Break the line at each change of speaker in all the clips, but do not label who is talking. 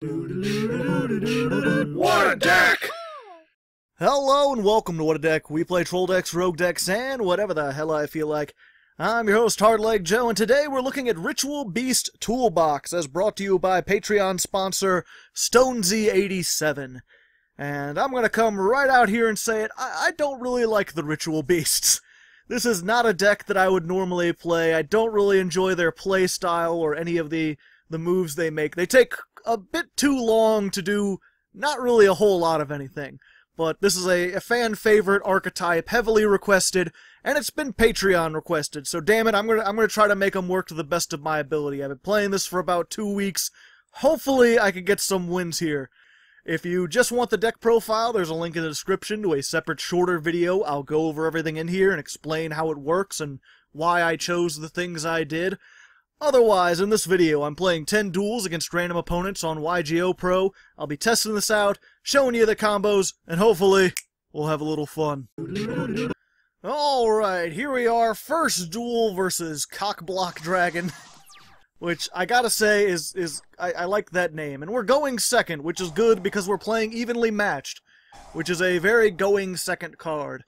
What a deck!
Hello and welcome to What a Deck. We play troll decks, rogue decks, and whatever the hell I feel like. I'm your host, Hardleg Joe, and today we're looking at Ritual Beast Toolbox, as brought to you by Patreon sponsor Stonesy87. And I'm going to come right out here and say it, I don't really like the Ritual Beasts. This is not a deck that I would normally play. I don't really enjoy their play style or any of the moves they make. They take a bit too long to do not really a whole lot of anything. But this is a fan favorite archetype, heavily requested, and it's been Patreon requested. So damn it, I'm gonna try to make them work to the best of my ability. I've been playing this for about 2 weeks. Hopefully I can get some wins here. If you just want the deck profile, there's a link in the description to a separate shorter video. I'll go over everything in here and explain how it works and why I chose the things I did. Otherwise, in this video, I'm playing 10 duels against random opponents on YGOPro. I'll be testing this out, showing you the combos, and hopefully, we'll have a little fun. Alright, here we are, first duel versus Cockblock Dragon. Which, I gotta say, I like that name. And we're going second, which is good because we're playing evenly matched. Which is a very going second card.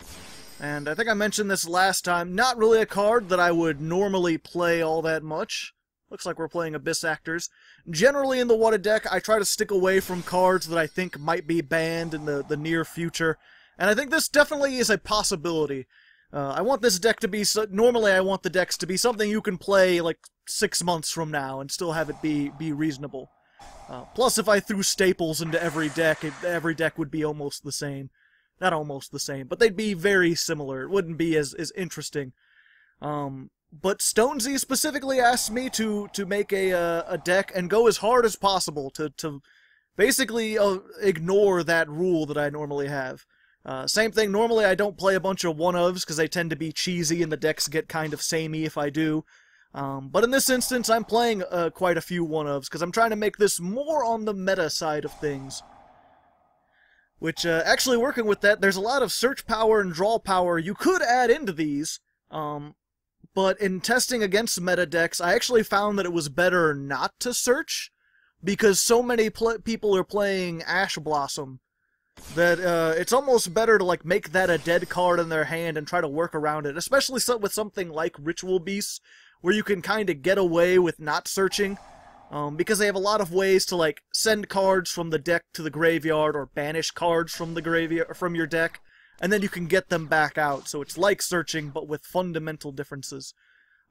And I think I mentioned this last time, not really a card that I would normally play all that much. Looks like we're playing Abyss Actors. Generally in the What a Deck, I try to stick away from cards that I think might be banned in the near future. And I think this definitely is a possibility. I want this deck to be, normally I want the decks to be something you can play like 6 months from now and still have it be reasonable. Plus if I threw staples into every deck would be almost the same. Not almost the same, but they'd be very similar. It wouldn't be as interesting. But Stonesy specifically asked me to make a deck and go as hard as possible to basically ignore that rule that I normally have. Same thing, normally I don't play a bunch of one-ofs because they tend to be cheesy and the decks get kind of samey if I do. But in this instance, I'm playing quite a few one-ofs because I'm trying to make this more on the meta side of things. Which, actually working with that, there's a lot of search power and draw power you could add into these, but in testing against meta decks, I actually found that it was better not to search, because so many people are playing Ash Blossom, that it's almost better to like make that a dead card in their hand and try to work around it, especially with something like Ritual Beasts, where you can kind of get away with not searching. Because they have a lot of ways to like send cards from the deck to the graveyard or banish cards from the graveyard from your deck, and then you can get them back out. So it's like searching, but with fundamental differences.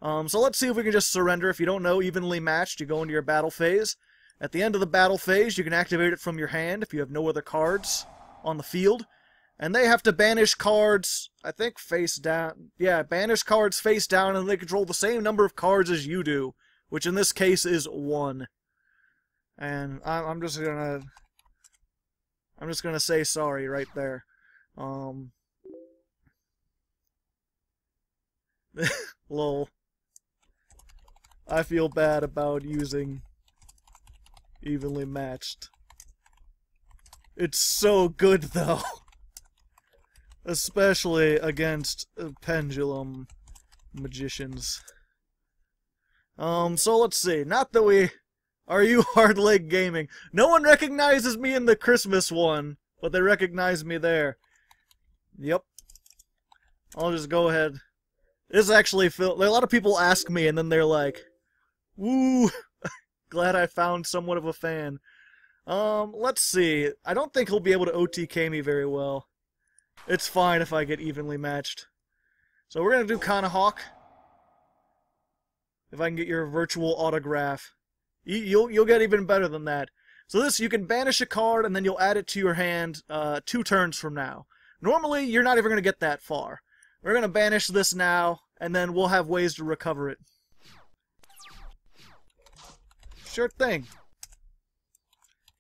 So let's see if we can just surrender. If you don't know, evenly matched, you go into your battle phase. At the end of the battle phase, you can activate it from your hand if you have no other cards on the field. And they have to banish cards, I think face down. Yeah, banish cards face down, and they control the same number of cards as you do, which in this case is 1. And I'm just gonna say sorry right there. Lol. I feel bad about using evenly matched. It's so good though. Especially against pendulum magicians. So let's see. Not that we... Are you Hardleg Gaming? No one recognizes me in the Christmas one, but they recognize me there. Yep. I'll just go ahead. This actually a lot of people ask me, and then they're like, woo, glad I found somewhat of a fan. Let's see. I don't think he'll be able to OTK me very well. It's fine if I get evenly matched. So we're gonna do Kanahawk. If I can get your virtual autograph. You'll get even better than that. So this, you can banish a card, and then you'll add it to your hand 2 turns from now. Normally, you're not even going to get that far. We're going to banish this now, and then we'll have ways to recover it. Sure thing.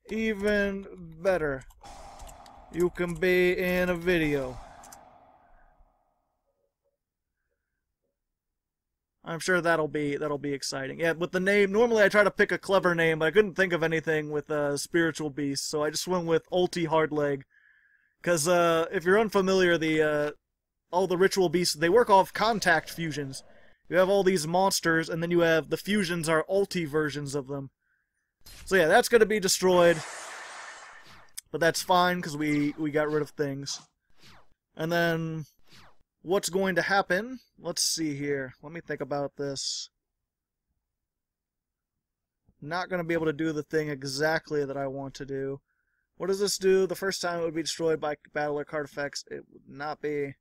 Even better. You can be in a video. I'm sure that'll be exciting. Yeah, with the name, normally I try to pick a clever name, but I couldn't think of anything with Spiritual Beast, so I just went with Hardleg. Because if you're unfamiliar, all the Ritual Beasts, they work off contact fusions. You have all these monsters, and then you have the fusions are ulti versions of them. So yeah, that's going to be destroyed. But that's fine, because we got rid of things. And then, what's going to happen? Let's see here. Let me think about this. Not going to be able to do the thing exactly that I want to do. What does this do? The first time it would be destroyed by battle or card effects. It would not be. And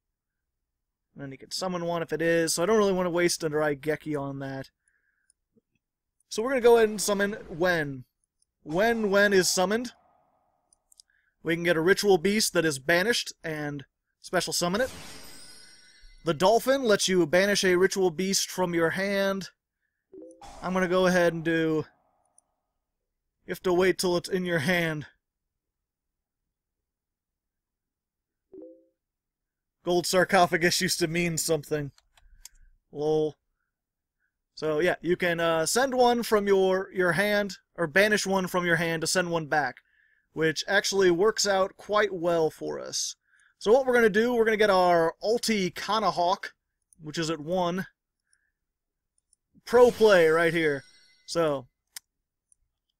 then you can summon one if it is. So I don't really want to waste under Yugioh on that. So we're going to go ahead and summon When. When is summoned, we can get a ritual beast that is banished and special summon it. The dolphin lets you banish a ritual beast from your hand. I'm going to go ahead and do... You have to wait till it's in your hand. Gold sarcophagus used to mean something. Lol. So yeah, you can send one from your hand, or banish one from your hand to send one back, which actually works out quite well for us. So what we're going to do, we're going to get our Ulti-Kimunfalcos, which is at 1. Pro play right here. So,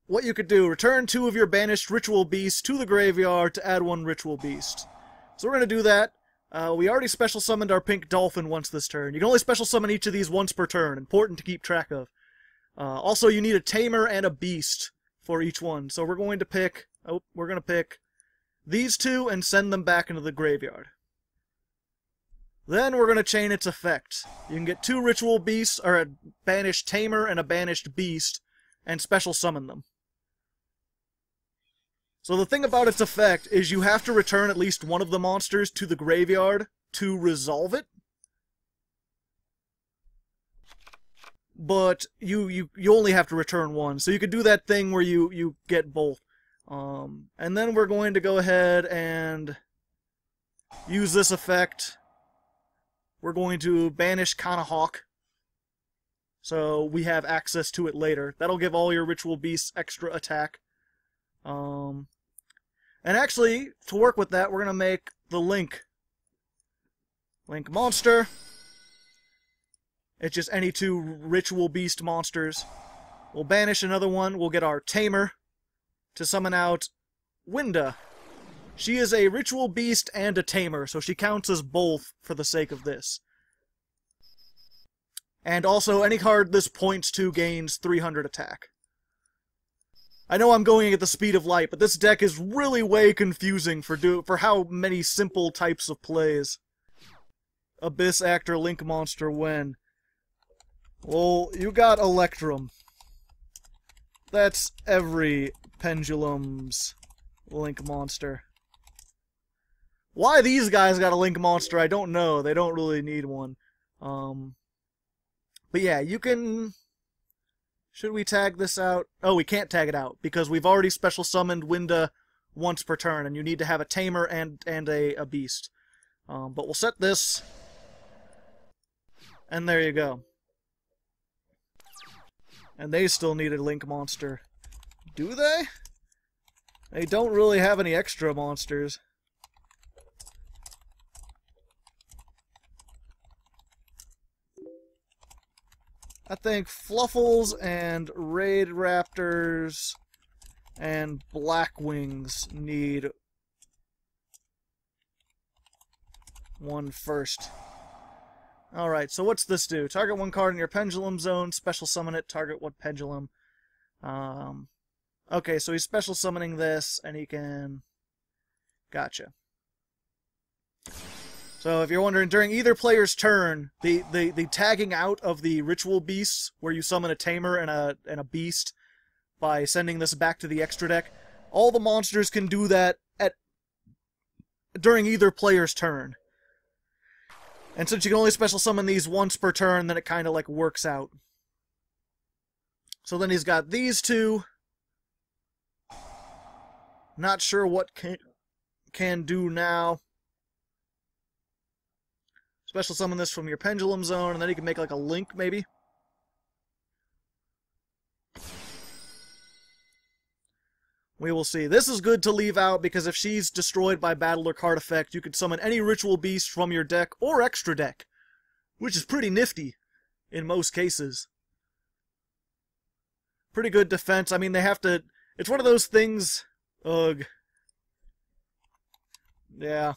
what you could do, return 2 of your banished ritual beasts to the graveyard to add 1 ritual beast. So we're going to do that. We already special summoned our pink dolphin once this turn. You can only special summon each of these once per turn. Important to keep track of. Also, you need a tamer and a beast for each one. So we're going to pick... Oh, we're going to pick these 2 and send them back into the graveyard. Then we're going to chain its effect. You can get 2 ritual beasts, or a banished tamer and a banished beast, and special summon them. So the thing about its effect is you have to return at least one of the monsters to the graveyard to resolve it. But you only have to return one, so you could do that thing where you get both. And then we're going to go ahead and use this effect. We're going to banish Kimunfalcos, so we have access to it later. That'll give all your ritual beasts extra attack. And actually, to work with that, we're going to make the Link monster. It's just any 2 ritual beast monsters. We'll banish another one. We'll get our Tamer to summon out Winda. She is a ritual beast and a tamer, so she counts as both for the sake of this. And also, any card this points to gains 300 attack. I know I'm going at the speed of light, but this deck is really way confusing for how many simple types of plays. Abyss Actor Link Monster when? Well, you got Electrum. That's every Pendulum's Link Monster. Why these guys got a Link Monster, I don't know. They don't really need one. But yeah, you can... Should we tag this out? Oh, we can't tag it out, because we've already special summoned Winda once per turn, and you need to have a Tamer and a Beast. But we'll set this, and there you go. And they still need a Link Monster. Do they? They don't really have any extra monsters. I think Fluffles and Raid Raptors and Blackwings need one first. Alright, so what's this do? Target one card in your Pendulum Zone, special summon it, target one Pendulum. Okay, so he's special summoning this, and he can... Gotcha. So if you're wondering, during either player's turn, the tagging out of the ritual beasts, where you summon a tamer and a beast by sending this back to the extra deck, all the monsters can do that during either player's turn. And since you can only special summon these once per turn, then it kind of like works out. So then he's got these two. Not sure what can do now. Special summon this from your Pendulum Zone, and then you can make like a Link, maybe. We will see. This is good to leave out, because if she's destroyed by battle or card effect, you could summon any ritual beast from your deck or extra deck, which is pretty nifty in most cases. pretty good defense. I mean, they have to... It's one of those things... Ugh. Yeah.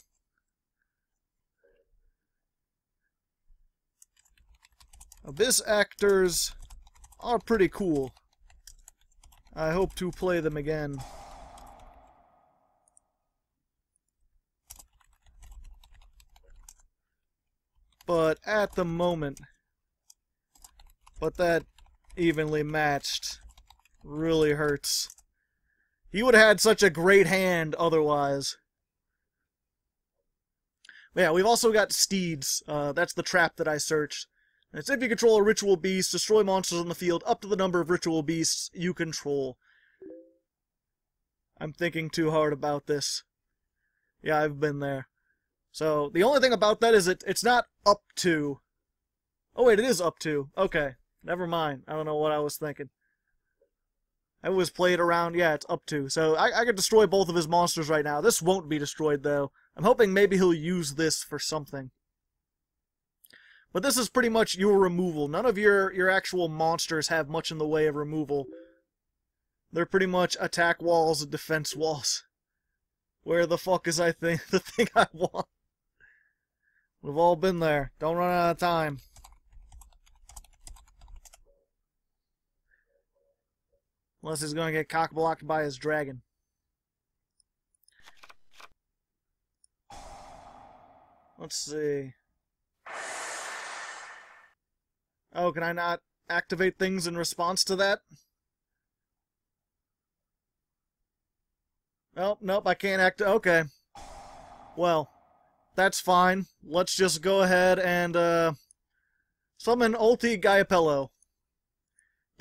Abyss actors are pretty cool. I hope to play them again. But at the moment... But that evenly matched really hurts. He would have had such a great hand otherwise. Yeah, we've also got steeds. That's the trap that I searched. And it's if you control a ritual beast, destroy monsters on the field up to the number of ritual beasts you control. I'm thinking too hard about this. Yeah, I've been there. So, the only thing about that is it's not up to. Oh wait, it is up to. Okay, never mind. I don't know what I was thinking. I was played around. Yeah, it's up to. So, I could destroy both of his monsters right now. This won't be destroyed, though. I'm hoping maybe he'll use this for something. But this is pretty much your removal. None of your actual monsters have much in the way of removal. They're pretty much attack walls and defense walls. Where the fuck is the thing I want? We've all been there. Don't run out of time. Unless he's gonna get cock-blocked by his dragon. Let's see. Oh, can I not activate things in response to that? Oh, nope, I can't okay. Well, that's fine. Let's just go ahead and, summon Ulti-Kimunfalcos.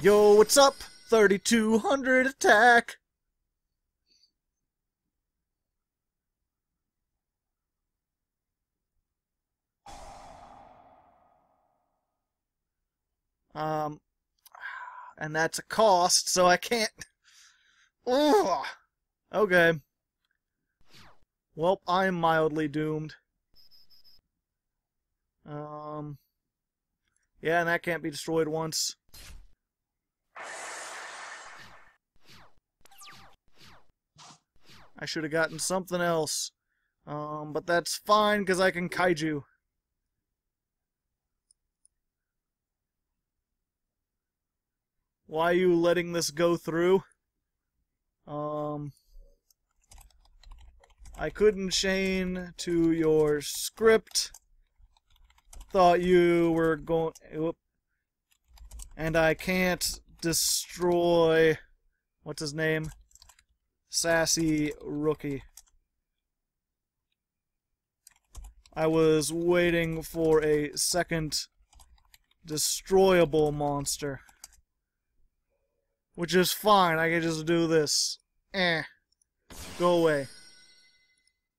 Yo, what's up? 3200 attack! And that's a cost, so I can't... Ugh. Okay. Well, I'm mildly doomed. Yeah, and that can't be destroyed once. I should have gotten something else. But that's fine, because I can kaiju. Why are you letting this go through? I couldn't chain to your script. Thought you were going... Whoop. And I can't destroy... What's his name? Sassy Rookie. I was waiting for a second destroyable monster. Which is fine, I can just do this. Go away.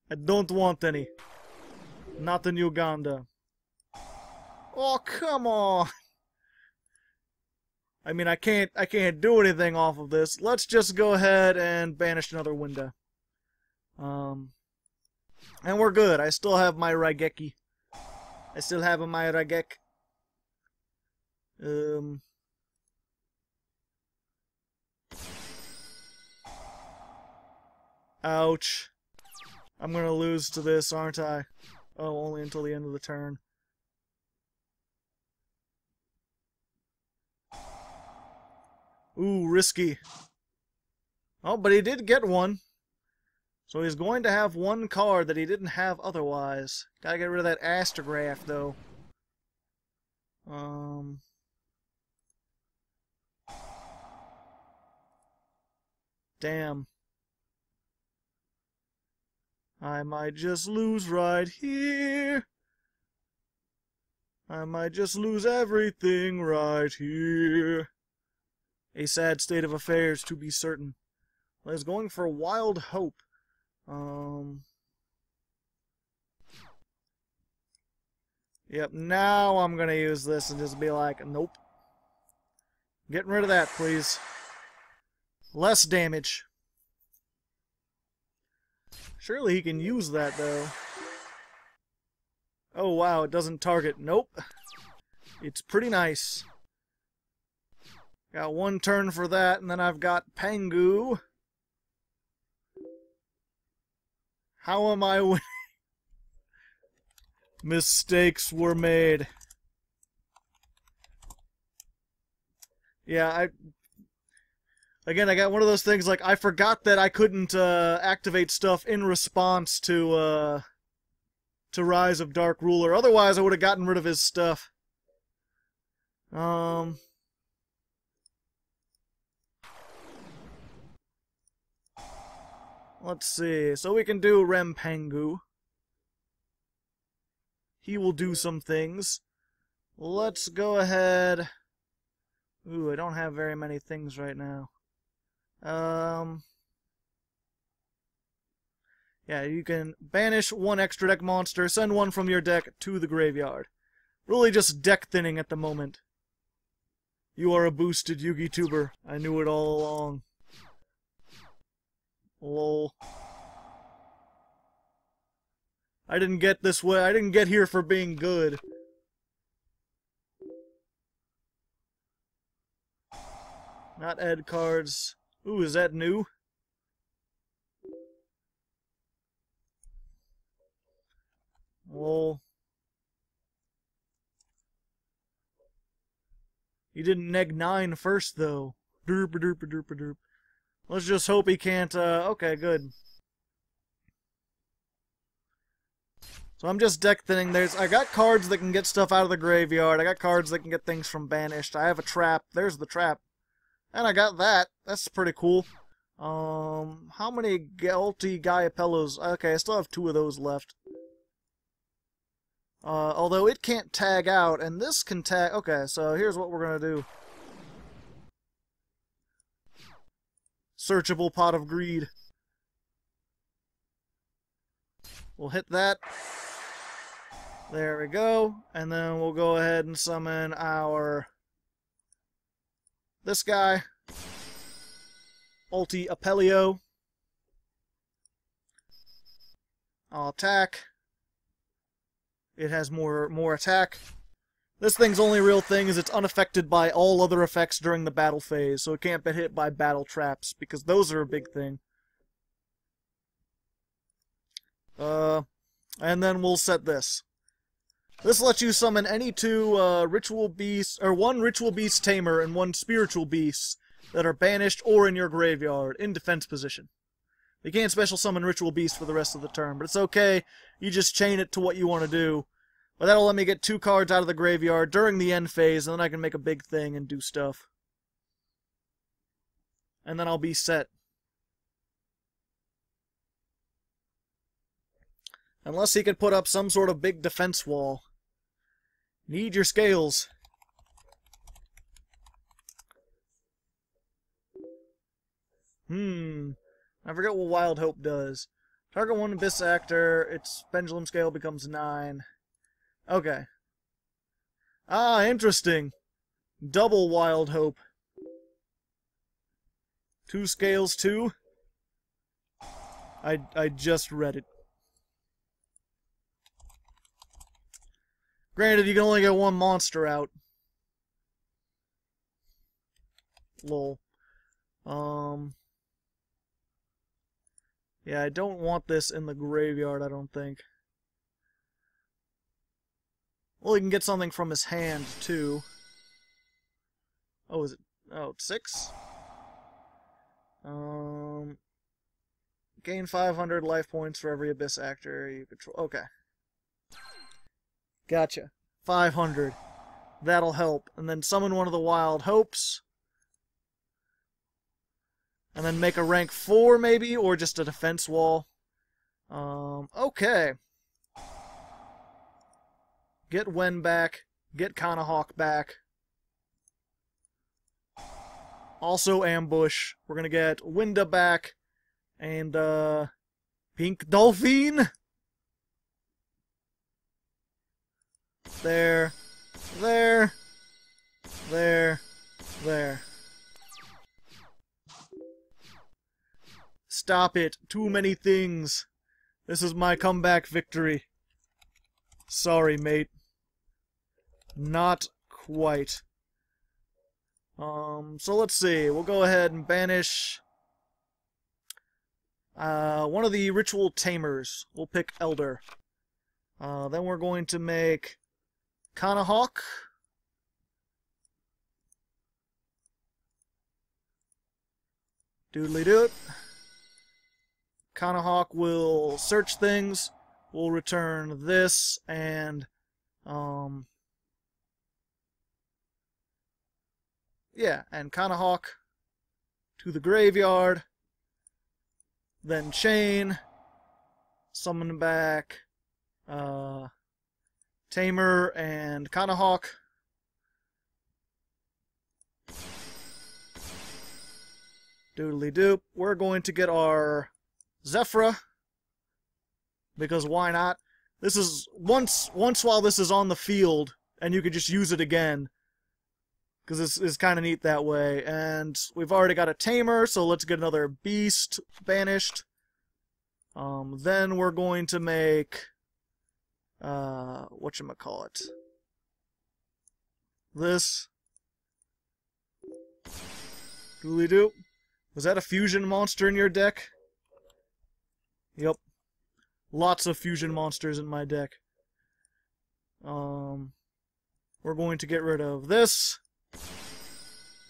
I don't want any. Not in Uganda. Oh, come on! I mean, I can't do anything off of this. Let's just go ahead and banish another window. And we're good. I still have my Raigeki. I still have my Raigek. Ouch. I'm gonna lose to this, aren't I? Oh, only until the end of the turn. Ooh, risky. Oh, but he did get one. So he's going to have one card that he didn't have otherwise. Gotta get rid of that astrograph, though. Damn. I might just lose right here. I might just lose everything right here. A sad state of affairs, to be certain. Well, he's going for Wild Hope. Yep, now I'm gonna use this and just be like, nope. Getting rid of that, please. Less damage. Surely he can use that, though. Oh, wow, it doesn't target. Nope. It's pretty nice. Got one turn for that, and then I've got Pengu. How am I winning? Mistakes were made. Yeah, Again, I got one of those things, like, I forgot that I couldn't activate stuff in response to Rise of Dark Ruler. Otherwise, I would have gotten rid of his stuff. Let's see. So we can do Rempengu. He will do some things. Let's go ahead. Ooh, I don't have very many things right now. Yeah, you can banish one extra deck monster, send one from your deck to the graveyard. Really just deck thinning at the moment. You are a boosted Yugi tuber. I knew it all along. Lol. I didn't get this way. I didn't get here for being good. Not Ed cards. Ooh, is that new? Lol. He didn't neg 9 first, though. Derp derp derp derp. Let's just hope he can't, okay, good. So I'm just deck thinning. I got cards that can get stuff out of the graveyard. I got cards that can get things from banished. I have a trap. There's the trap. And I got that. That's pretty cool. How many Ulti-Kimunfalcos? Okay, I still have 2 of those left. Although it can't tag out, and this can tag... Okay, so here's what we're gonna do. Searchable Pot of Greed. We'll hit that. There we go. And then we'll go ahead and summon our... this guy. Ulti-Kimunfalcos. I'll attack. It has more attack. This thing's only real thing is it's unaffected by all other effects during the battle phase, so it can't be hit by battle traps, because those are a big thing. And then we'll set this. This lets you summon any 2 ritual beasts, or 1 ritual beast tamer and 1 spiritual beast that are banished or in your graveyard in defense position. You can't special summon ritual beast for the rest of the turn, but it's okay. You just chain it to what you want to do. But that'll let me get 2 cards out of the graveyard during the end phase, and then I can make a big thing and do stuff. And then I'll be set. Unless he could put up some sort of big defense wall. Need your scales. I forget what Wild Hope does. Target 1 Abyss Actor, its pendulum scale becomes 9. Okay. Ah, interesting. Double Wild Hope. 2 scales, 2? I just read it. Granted, you can only get 1 monster out. Lol. Yeah, I don't want this in the graveyard, I don't think. Well, he can get something from his hand, too. Oh, is it? Oh, 6? Gain 500 life points for every Abyss Actor you control. Okay. Gotcha. 500. That'll help. And then summon one of the Wild Hopes. And then make a rank 4, maybe, or just a defense wall. Okay. Get Wen back. Get Kanahawk back. Also ambush. We're gonna get Winda back. And, Pink Dolphin. There. There. There. There. Stop it. Too many things. This is my comeback victory. Sorry, mate. Not quite. So let's see. We'll go ahead and banish one of the ritual tamers. We'll pick Elder. Then we're going to make Kanahawk. Doodly-doot. Kanahawk will search things. We'll return this and, yeah, and Kanahawk to the graveyard. Then chain. Summon back Tamer and Kanahawk. Doodly-doop. We're going to get our Zephyra, because why not? This is once while this is on the field, and you could just use it again, because this is kind of neat that way. And we've already got a Tamer, so let's get another Beast banished. Then we're going to make whatchamacallit, this. Doodly-doop. Was that a fusion monster in your deck? Yep. Lots of fusion monsters in my deck. We're going to get rid of this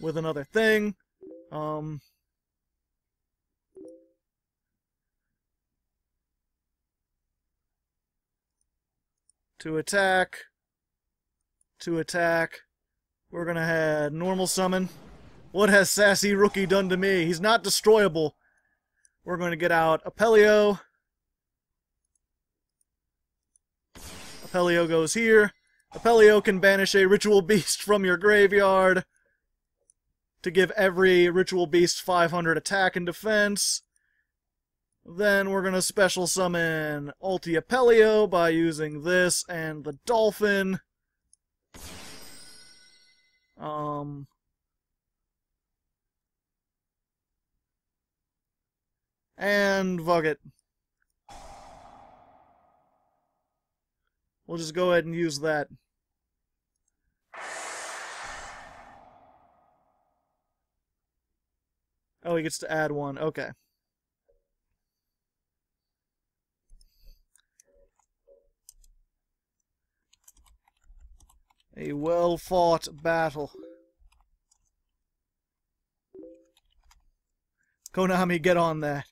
with another thing. To attack. We're gonna have normal summon. What has Sassy Rookie done to me? He's not destroyable. We're going to get out Apelio. Apelio goes here. Apelio can banish a ritual beast from your graveyard to give every ritual beast 500 attack and defense. Then we're going to special summon Ulti-Apelio by using this and the Dolphin. And fuck it. We'll just go ahead and use that. Oh, he gets to add one. Okay. A well-fought battle. Konami, get on that.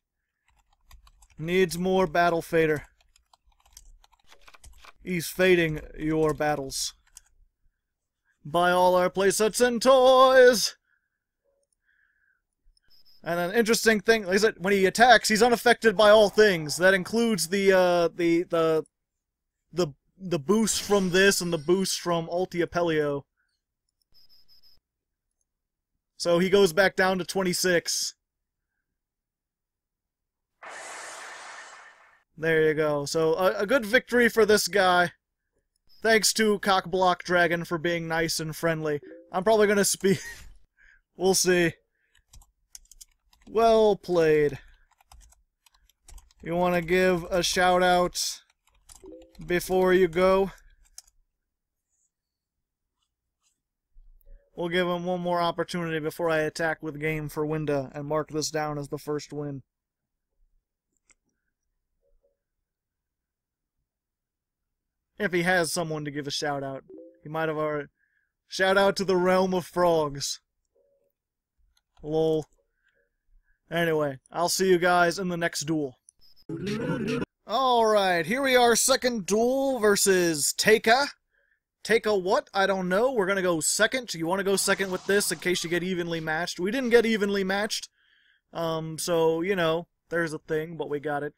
Needs more battle fader. He's fading your battles. Buy all our playsets and toys! And an interesting thing, like I said, when he attacks, he's unaffected by all things. That includes the boost from this and the boost from Ulti-Apelio. So he goes back down to 26. There you go. So, a good victory for this guy. Thanks to Cockblock Dragon for being nice and friendly. I'm probably gonna speak... We'll see. Well played. You wanna give a shout-out before you go? We'll give him one more opportunity before I attack with game for Winda and mark this down as the first win. If he has someone to give a shout-out. He might have already... Shout-out to the Realm of Frogs. Lol. Anyway, I'll see you guys in the next duel. Alright, here we are, second duel versus Taika. Taika what? I don't know. We're gonna go second. You want to go second with this in case you get evenly matched? We didn't get evenly matched. So, you know, there's a thing, but we got it.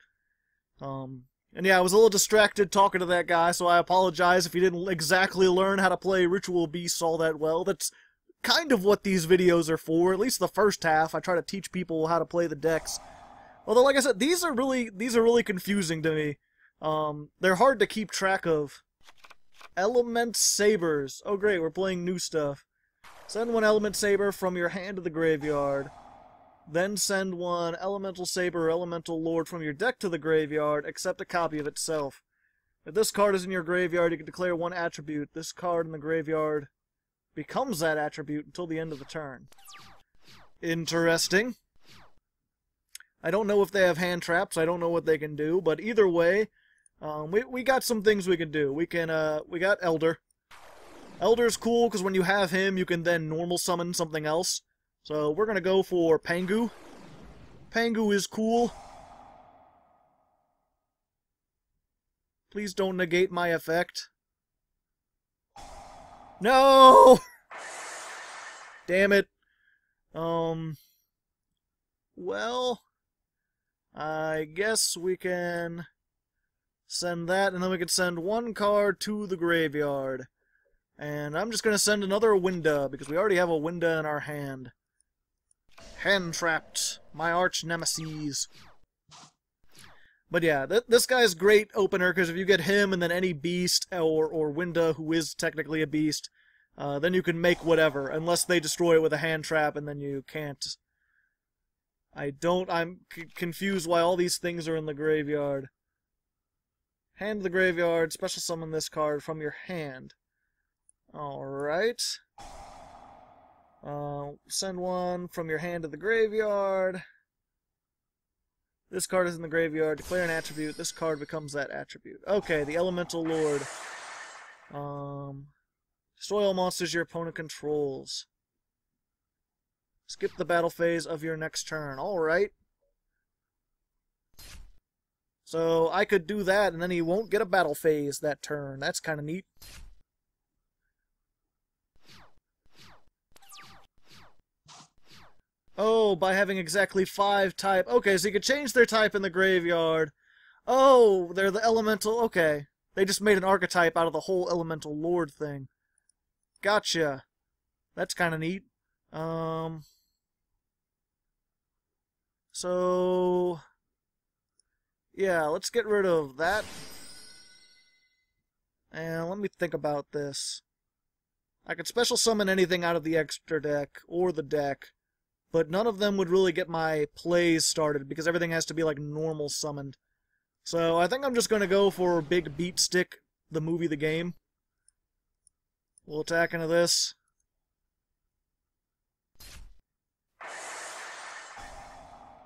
And yeah, I was a little distracted talking to that guy, so I apologize if you didn't exactly learn how to play Ritual Beasts all that well. That's kind of what these videos are for, at least the first half. I try to teach people how to play the decks. Although, like I said, these are really confusing to me. They're hard to keep track of. Element Sabers. Oh great, we're playing new stuff. Send one Element Saber from your hand to the graveyard. Then send one Elemental Saber or Elemental Lord from your deck to the graveyard, except a copy of itself. If this card is in your graveyard, you can declare one attribute. This card in the graveyard becomes that attribute until the end of the turn. Interesting. I don't know if they have hand traps. I don't know what they can do, but either way, we got some things we can do. We got Elder. Elder's cool because when you have him, you can then normal summon something else. So we're gonna go for Pangu. Pangu is cool. Please don't negate my effect. No! Damn it. Well, I guess we can send that, and then we can send one card to the graveyard. And I'm just going to send another Winda, because we already have a Winda in our hand. Hand-trapped, my arch-nemesis. But yeah, this guy's great opener, because if you get him and then any beast, or Winda, who is technically a beast, then you can make whatever, unless they destroy it with a hand trap, and then you can't. I'm confused why all these things are in the graveyard. Hand to the graveyard, special summon this card from your hand. Alright. Send one from your hand to the graveyard. This card is in the graveyard. Declare an attribute. This card becomes that attribute. Okay, the Elemental Lord. Destroy all monsters your opponent controls. Skip the battle phase of your next turn. Alright. So I could do that, and then he won't get a battle phase that turn. That's kind of neat. Oh, by having exactly 5 type. Okay, so you could change their type in the graveyard. Oh, they're the elemental. Okay. They just made an archetype out of the whole Elemental Lord thing. Gotcha. That's kind of neat. So, yeah, let's get rid of that. And let me think about this. I could special summon anything out of the extra deck, or the deck, but none of them would really get my plays started, because everything has to be, like, normal summoned. So, I think I'm just going to go for Big Beat Stick, the movie, the game. We'll attack into this.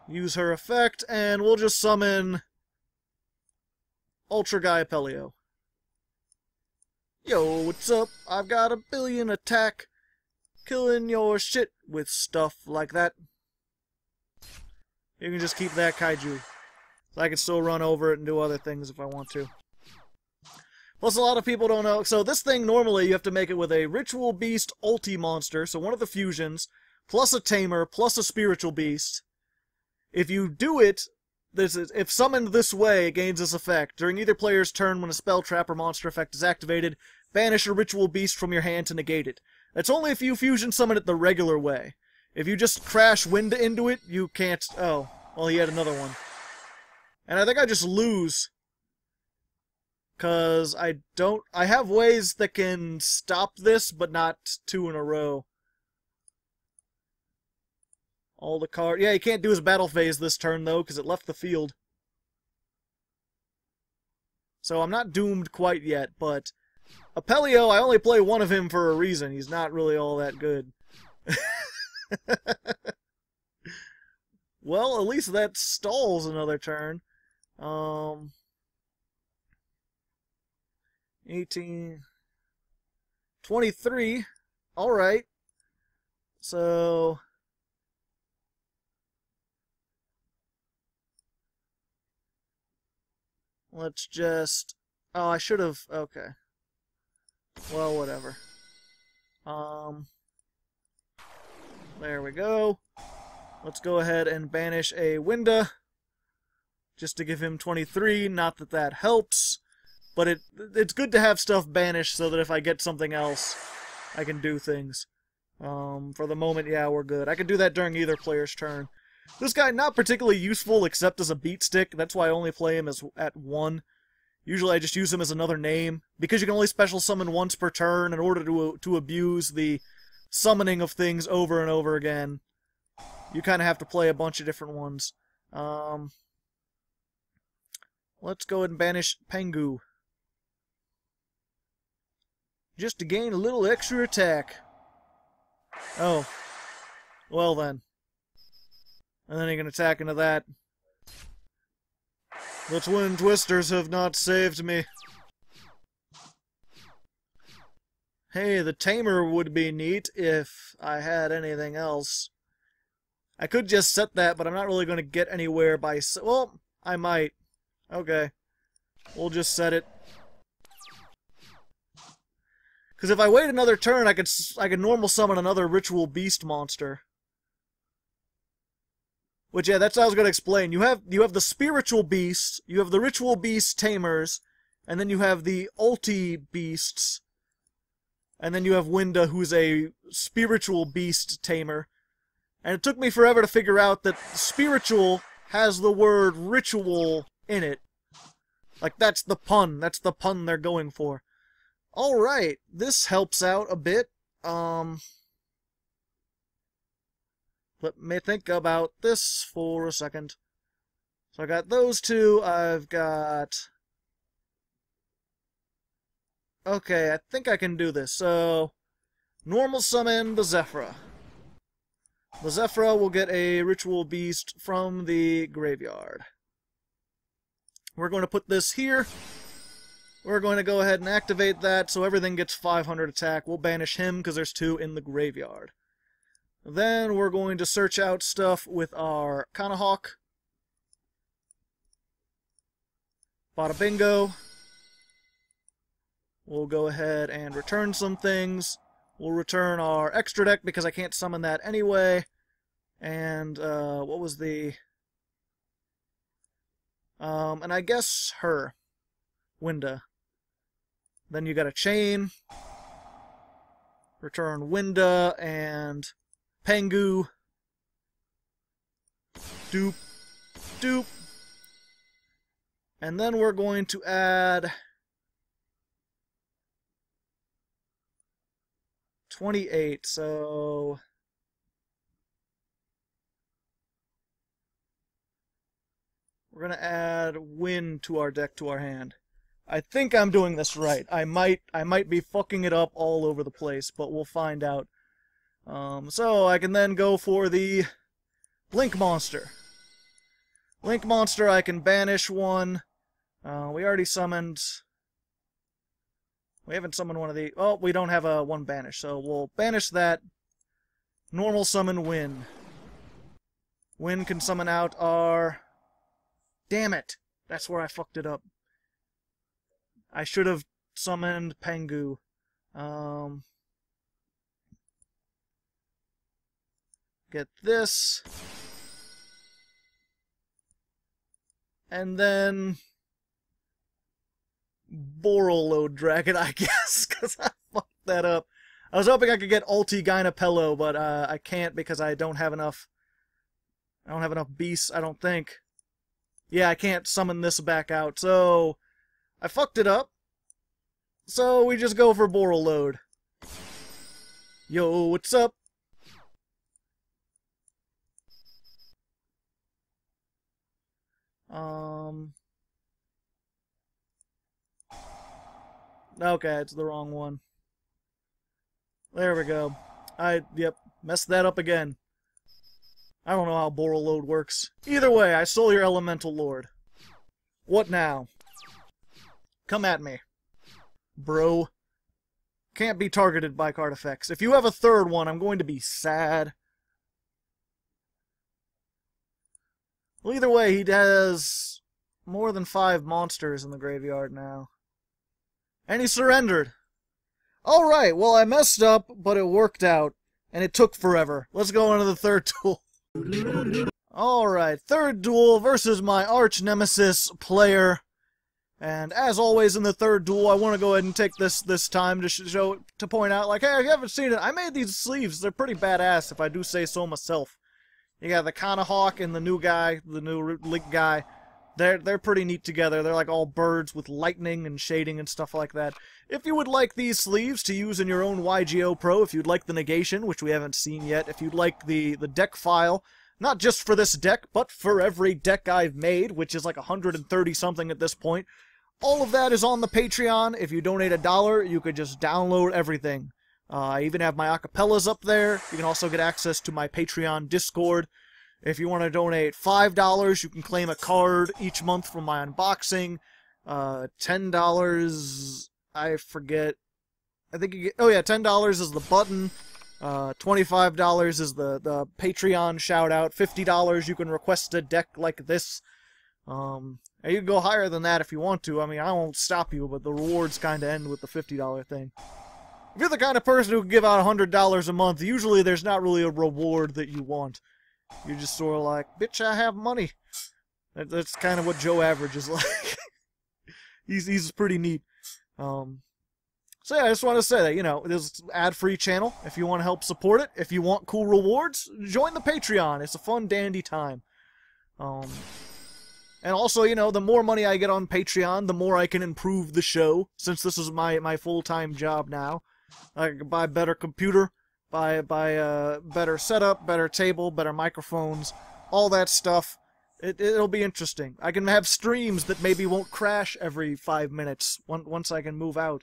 Use her effect, and we'll just summon Ultra Guy Pelio. Yo, what's up? I've got 1 billion attack, killing your shit with stuff like that. You can just keep that kaiju. So I can still run over it and do other things if I want to. Plus, a lot of people don't know. So this thing, normally, you have to make it with a Ritual Beast Ulti monster, so one of the fusions, plus a Tamer, plus a Spiritual Beast. If you do it, if summoned this way, it gains this effect. During either player's turn when a spell, trap, or monster effect is activated, banish a Ritual Beast from your hand to negate it. That's only if you fusion summon it the regular way. If you just crash Wind into it, you can't... Oh, well, he had another one. And I think I just lose. Because I have ways that can stop this, but not 2 in a row. All the cards... Yeah, he can't do his battle phase this turn, though, because it left the field. So I'm not doomed quite yet, but... Apelio, I only play one of him for a reason. He's not really all that good. Well, at least that stalls another turn. 18... 23. Alright. So... Let's just... Oh, I should have... Okay. Well, whatever. There we go. Let's go ahead and banish a Winda. Just to give him 23. Not that that helps. But it's good to have stuff banished so that if I get something else, I can do things. For the moment, yeah, we're good. I can do that during either player's turn. This guy, not particularly useful except as a beat stick. That's why I only play him as at 1. Usually I just use him as another name. Because you can only special summon once per turn in order to abuse the summoning of things over and over again. You kind of have to play a bunch of different ones. Let's go ahead and banish Pangu. Just to gain a little extra attack. Oh. Well then. And then he can attack into that. The Twin Twisters have not saved me. Hey, the Tamer would be neat if I had anything else. I could just set that, but I'm not really going to get anywhere by... Well, I might. Okay. We'll just set it. Because if I wait another turn, I could normal summon another Ritual Beast monster. Which, yeah, that's what I was going to explain. You have the Spiritual Beast, you have the Ritual Beast Tamers, and then you have the Ulti Beasts, and then you have Winda, who's a Spiritual Beast Tamer. And it took me forever to figure out that Spiritual has the word Ritual in it. Like, that's the pun. That's the pun they're going for. Alright, this helps out a bit. Let me think about this for a second. So I got those two, I've got... Okay, I think I can do this. So, normal summon the Zephyra. The Zephyra will get a Ritual Beast from the graveyard. We're going to put this here. We're going to go ahead and activate that so everything gets 500 attack. We'll banish him because there's 2 in the graveyard. Then we're going to search out stuff with our Kanahawk. Bada bingo. We'll go ahead and return some things. We'll return our extra deck because I can't summon that anyway. And, what was the... and I guess her. Winda. Then you got a chain. Return Winda and Pengu. Doop. Doop. And then we're going to add 28, so... We're going to add Wind to our deck, to our hand. I think I'm doing this right. I might be fucking it up all over the place, but we'll find out. So I can then go for the Blink Monster. Blink Monster, I can banish one. We already summoned... We haven't summoned one of the... Oh, we don't have a one banish, so we'll banish that. Normal summon Wind. Wind can summon out our... Damn it! That's where I fucked it up. I should have summoned Pengu. Get this. And then... Borreload Dragon, I guess, because I fucked that up. I was hoping I could get Ulti-Kimunfalcos, but I can't because I don't have enough... I don't have enough beasts, I don't think. Yeah, I can't summon this back out, so... I fucked it up. So we just go for Borreload. Yo, what's up? Okay, it's the wrong one. There we go. Yep, messed that up again. I don't know how Borreload works. Either way, I stole your Elemental Lord. What now? Come at me. Bro. Can't be targeted by card effects. If you have a third one, I'm going to be sad. Well, either way, he has more than 5 monsters in the graveyard now. And he surrendered. Alright, well, I messed up, but it worked out. And it took forever. Let's go into the third duel. Alright, third duel versus my arch nemesis player. And as always in the third duel, I want to go ahead and take this time to point out, like, hey, if you haven't seen it, I made these sleeves. They're pretty badass, if I do say so myself. You got the Kanahawk and the new guy, the new Link guy. They're pretty neat together. They're like all birds with lightning and shading and stuff like that. If you would like these sleeves to use in your own YGOPro, if you'd like the negation, which we haven't seen yet, if you'd like the deck file, not just for this deck, but for every deck I've made, which is like 130 something at this point, all of that is on the Patreon. If you donate $1, you could just download everything. I even have my acapellas up there. You can also get access to my Patreon Discord. If you want to donate $5, you can claim a card each month from my unboxing. $10, I forget. I think you get, oh yeah, $10 is the button. $25 is the Patreon shout out. $50 you can request a deck like this. And you can go higher than that if you want to. I mean, I won't stop you, but the rewards kind of end with the $50 thing. If you're the kind of person who can give out $100 a month, usually there's not really a reward that you want. You're just sort of like, bitch, I have money. That's kind of what Joe Average is like. He's pretty neat. So yeah, I just want to say that, you know, there's an ad-free channel if you want to help support it. If you want cool rewards, join the Patreon. It's a fun, dandy time. And also, you know, the more money I get on Patreon, the more I can improve the show, since this is my full-time job now. I can buy a better computer, buy a better setup, better table, better microphones, all that stuff. It'll be interesting. I can have streams that maybe won't crash every 5 minutes once I can move out.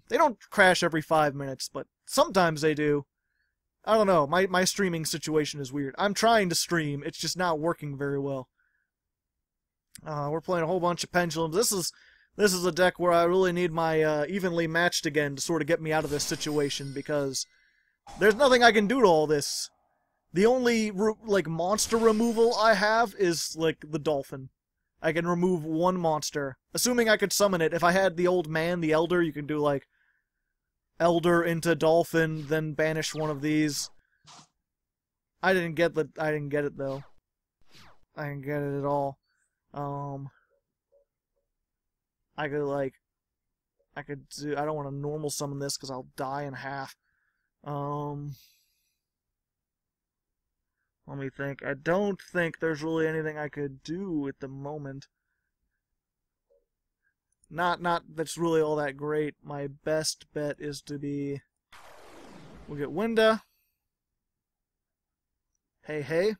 They don't crash every 5 minutes, but sometimes they do. I don't know, my streaming situation is weird. I'm trying to stream, it's just not working very well. We're playing a whole bunch of pendulums. This is a deck where I really need my evenly matched again to sort of get me out of this situation, because there's nothing I can do to all this. The only like monster removal I have is like the dolphin. I can remove one monster, assuming I could summon it. If I had the old man, the elder, you can do like elder into dolphin, then banish one of these. I didn't get it though. I didn't get it at all. I don't want to normal summon this because I'll die in half. Let me think. I don't think there's really anything I could do at the moment. Not that's really all that great. My best bet is to be... We'll get Winda. Hey.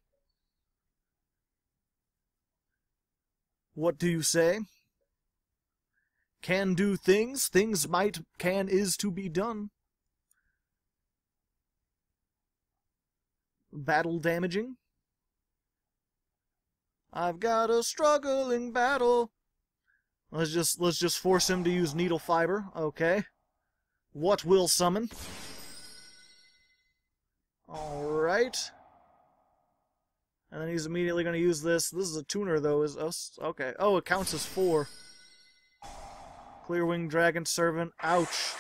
What do you say? Can do things. Things might, can, is to be done. Battle damaging. I've got a struggling battle. Let's just force him to use needle fiber. Okay. What will summon? Alright. And then he's immediately going to use this. This is a tuner, though. Okay. Oh, it counts as 4. Clearwing Dragon Servant. Ouch.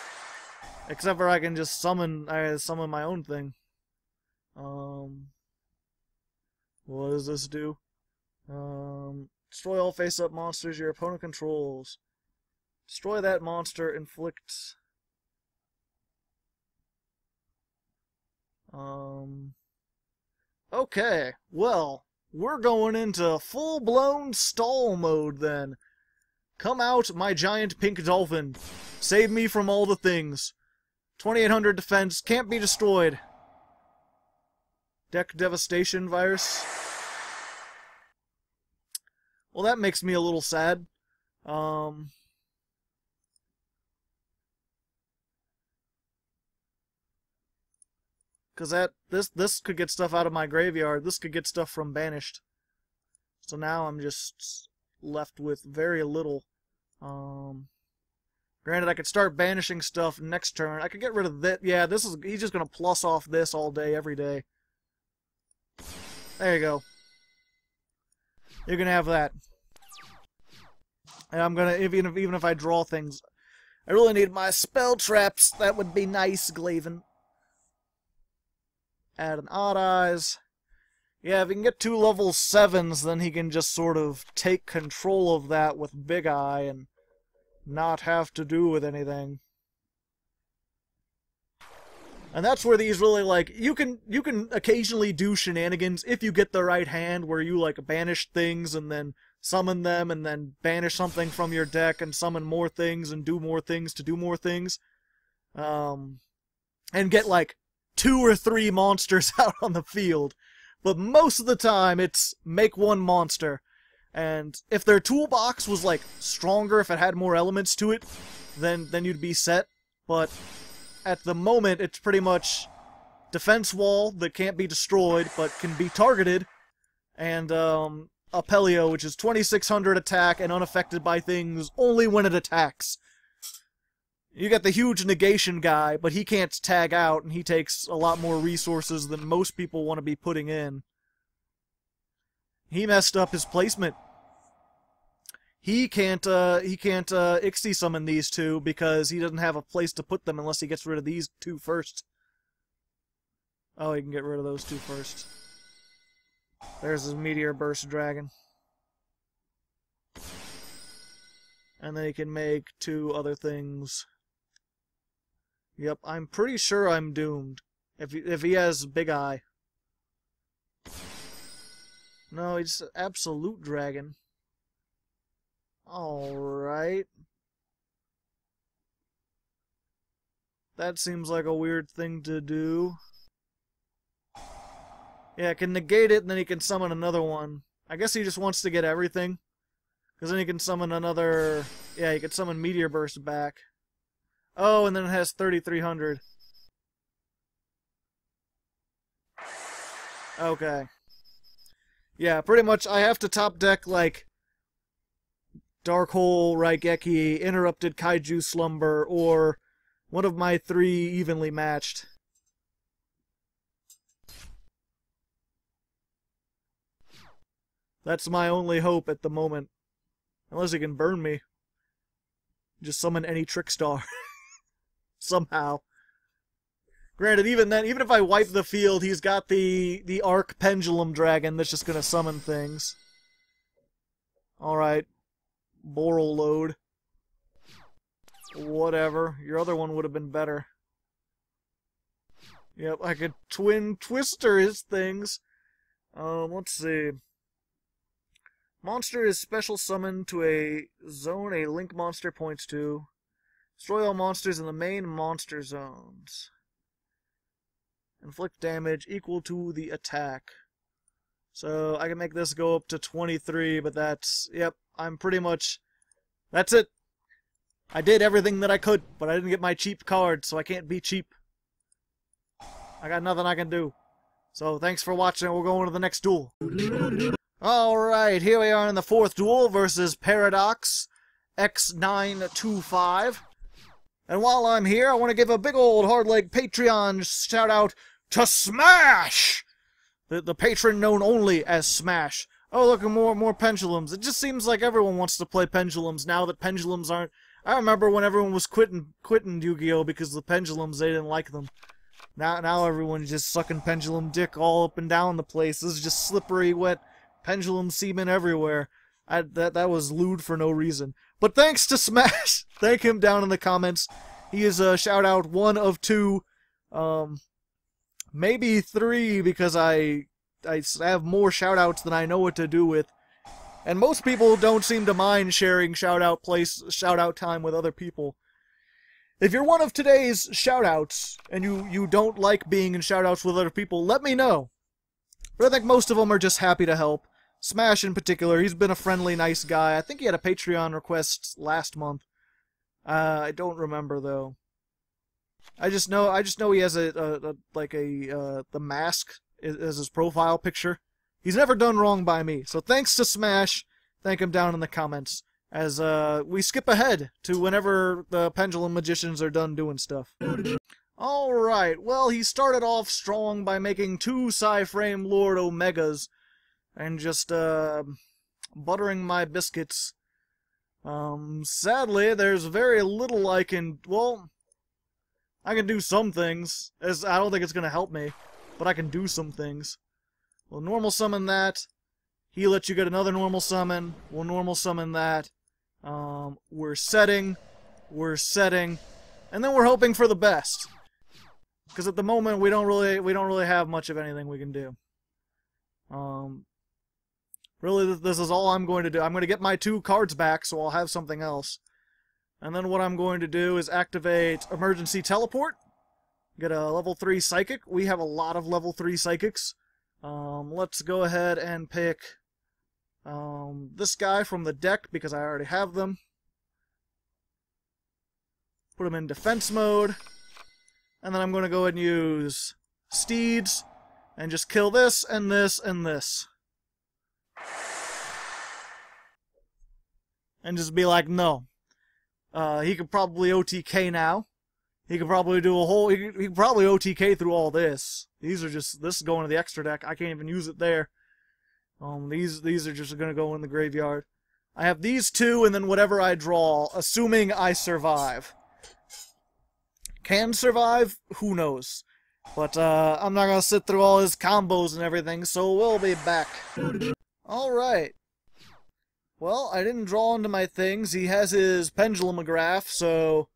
Except for I can just summon my own thing. What does this do? Destroy all face-up monsters your opponent controls. Destroy that monster, inflict... Okay, well, we're going into full-blown stall mode then. Come out, my giant pink dolphin. Save me from all the things. 2800 defense, can't be destroyed. Deck devastation virus. Well, that makes me a little sad. Because this could get stuff out of my graveyard. This could get stuff from banished. So now I'm just left with very little. Granted, I could start banishing stuff next turn. I could get rid of that. Yeah, he's just gonna plus off this all day, every day. There you go. You can have that. And I'm gonna, even if I draw things, I really need my spell traps. That would be nice, Glaven. Add an Odd Eyes. Yeah, if he can get 2 level 7s, then he can just sort of take control of that with Big Eye and not have to do with anything. And that's where these really, like, you can occasionally do shenanigans if you get the right hand, where you, like, banish things and then summon them and then banish something from your deck and summon more things and do more things to do more things. And get, like, 2 or 3 monsters out on the field. But most of the time, it's make 1 monster. And if their toolbox was, like, stronger, if it had more elements to it, then you'd be set. But at the moment, it's pretty much defense wall that can't be destroyed, but can be targeted, and Apelio, which is 2600 attack and unaffected by things only when it attacks. You got the huge negation guy, but he can't tag out, and he takes a lot more resources than most people want to be putting in. He messed up his placement. He can't Ixie summon these two because he doesn't have a place to put them unless he gets rid of these two first. Oh, he can get rid of those two first. There's his Meteor Burst Dragon. And then he can make two other things. Yep, I'm pretty sure I'm doomed. If he has Big Eye. No, he's Absolute Dragon. Alright. That seems like a weird thing to do. Yeah, I can negate it, and then he can summon another one. I guess he just wants to get everything. Because then he can summon another... Yeah, he can summon Meteor Burst back. Oh, and then it has 3,300. Okay. Yeah, pretty much I have to top deck, like, Dark Hole, Raigeki, Interrupted Kaiju Slumber, or one of my three evenly matched. That's my only hope at the moment. Unless he can burn me. Just summon any Trickstar. Somehow. Granted, even then, even if I wipe the field, he's got the Arc Pendulum Dragon that's just gonna summon things. Alright. Boral Load. Whatever. Your other one would have been better. Yep, I could Twin Twister his things. Let's see. Monster is special summoned to a zone a link monster points to. Destroy all monsters in the main monster zones. Inflict damage equal to the attack. So I can make this go up to 23, but that's... Yep, I'm pretty much... That's it. I did everything that I could, but I didn't get my cheap card, so I can't be cheap. I got nothing I can do. So thanks for watching. We'll go on to the next duel. Alright, here we are in the fourth duel versus Paradox X925. And while I'm here, I want to give a big old Hardleg Patreon shout out to Smash! The patron known only as Smash. Oh, look, more pendulums. It just seems like everyone wants to play pendulums now that pendulums aren't... I remember when everyone was quitting Yu-Gi-Oh! Because the pendulums, they didn't like them. Now everyone's just sucking pendulum dick all up and down the place. This is just slippery, wet pendulum semen everywhere. That was lewd for no reason. But thanks to Smash! Thank him down in the comments. He is a shout-out 1 of 2. Maybe 3, because I have more shout-outs than I know what to do with. And most people don't seem to mind sharing shout-out time with other people. If you're one of today's shout-outs, and you don't like being in shout-outs with other people, let me know. But I think most of them are just happy to help. Smash in particular, he's been a friendly, nice guy. I think he had a Patreon request last month. I don't remember, though. I just know he has the mask as his profile picture. He's never done wrong by me. So thanks to Smash. Thank him down in the comments. As we skip ahead to whenever the Pendulum Magicians are done doing stuff. Alright, well, he started off strong by making 2 Psy-Frame Lord Omegas. And just buttering my biscuits. Sadly, there's very little I can... Well... I can do some things, as I don't think it's going to help me, but I can do some things. We'll normal summon that. He lets you get another normal summon. We'll normal summon that. We're setting, and then we're hoping for the best. Because at the moment we don't really have much of anything we can do. Really, this is all I'm going to do. I'm going to get my 2 cards back, so I'll have something else. And then what I'm going to do is activate Emergency Teleport. Get a level 3 Psychic. We have a lot of level 3 Psychics. Let's go ahead and pick this guy from the deck because I already have them. Put him in defense mode. And then I'm going to go ahead and use Steeds and just kill this and this and this. And just be like, no. He could probably OTK now. He could probably do a whole... He could probably OTK through all this. These are just... This is going to the extra deck. I can't even use it there. These are just going to go in the graveyard. I have these two, and then whatever I draw, assuming I survive. Can survive? Who knows? But, I'm not going to sit through all his combos and everything, so we'll be back. Alright. Well, I didn't draw into my things. He has his pendulumograph, so...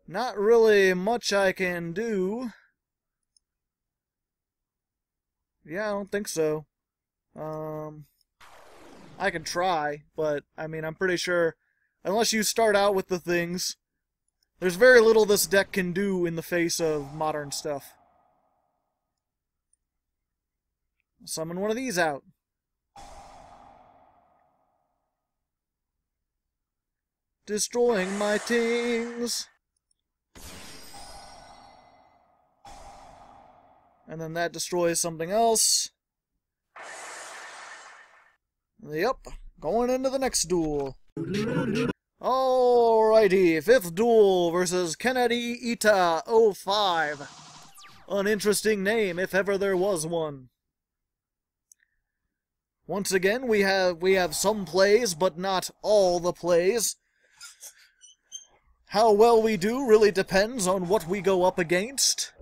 Not really much I can do. Yeah, I don't think so. I can try, but, I mean, I'm pretty sure... Unless you start out with the things... There's very little this deck can do in the face of modern stuff. Summon one of these out. Destroying my things. And then that destroys something else. Yep, going into the next duel. Alrighty, 5th duel versus Kennedy Ita 05. An interesting name, if ever there was one. Once again, we have some plays, but not all the plays. How well we do really depends on what we go up against.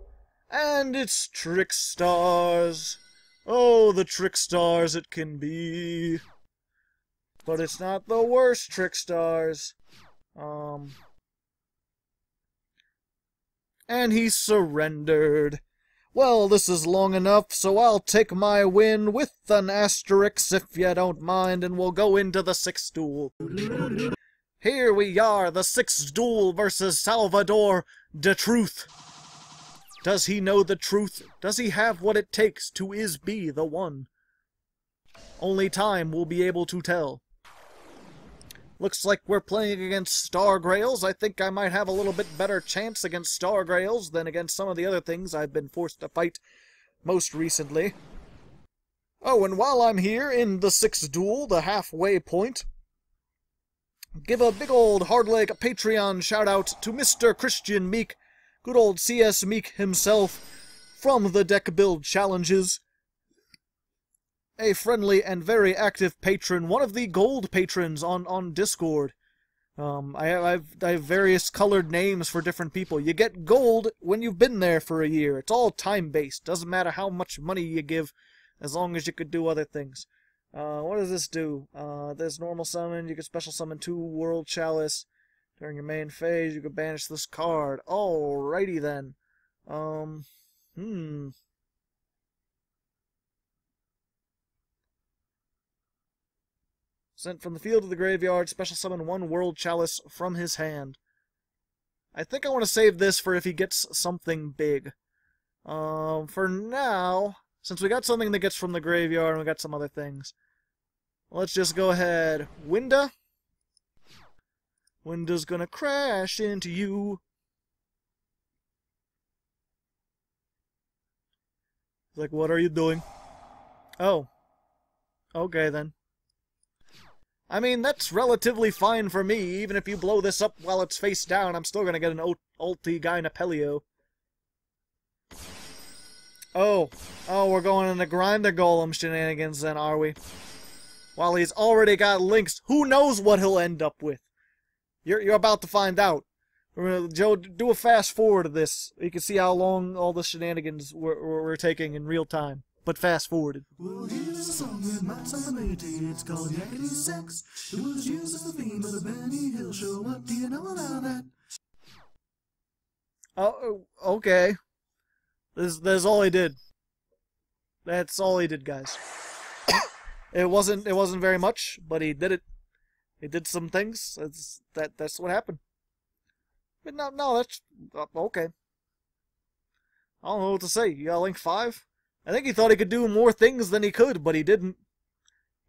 And it's Trickstars. Oh, the Trickstars it can be. But it's not the worst Trickstars. And he surrendered. Well, this is long enough, so I'll take my win with an asterisk if you don't mind, and we'll go into the 6th duel. Here we are, the 6th duel versus Salvador de Truth. Does he know the truth? Does he have what it takes to be the one? Only time will be able to tell. Looks like we're playing against Star Grails. I think I might have a little bit better chance against Star Grails than against some of the other things I've been forced to fight most recently. Oh, and while I'm here in the 6th duel, the halfway point, give a big old Hardleg Patreon shout-out to Mr. Christian Meek, good old CS Meek himself, from the Deck Build Challenges. A friendly and very active patron, one of the gold patrons on Discord. I have various colored names for different people. You get gold when you've been there for a year. It's all time-based. Doesn't matter how much money you give, as long as you could do other things. What does this do? There's normal summon. You can special summon 2 World Chalice. During your main phase, you can banish this card. Alrighty then. Sent from the field to the graveyard, special summon 1 World Chalice from his hand. I think I want to save this for if he gets something big. For now, since we got something that gets from the graveyard and we got some other things, let's just go ahead. Winda. Winda's gonna crash into you. Like, what are you doing? Oh. Okay, then. I mean, that's relatively fine for me. Even if you blow this up while it's face down, I'm still gonna get an Ulti-Kimunfalcos. Oh, we're going into Grinder Golem shenanigans then, are we? While he's already got links, who knows what he'll end up with? You're about to find out. Joe, do a fast forward of this. You can see how long all the shenanigans we're taking in real time. But fast forwarded.
Well, here's a song with my summonity. It's called Yakety Sax. It was used as the theme of the Benny Hill show. What do you know about that?
Oh, okay. That's all he did. That's all he did, guys. It wasn't very much, but he did it. He did some things. That's what happened. But no, that's okay. I don't know what to say. You got Link 5? I think he thought he could do more things than he could, but he didn't.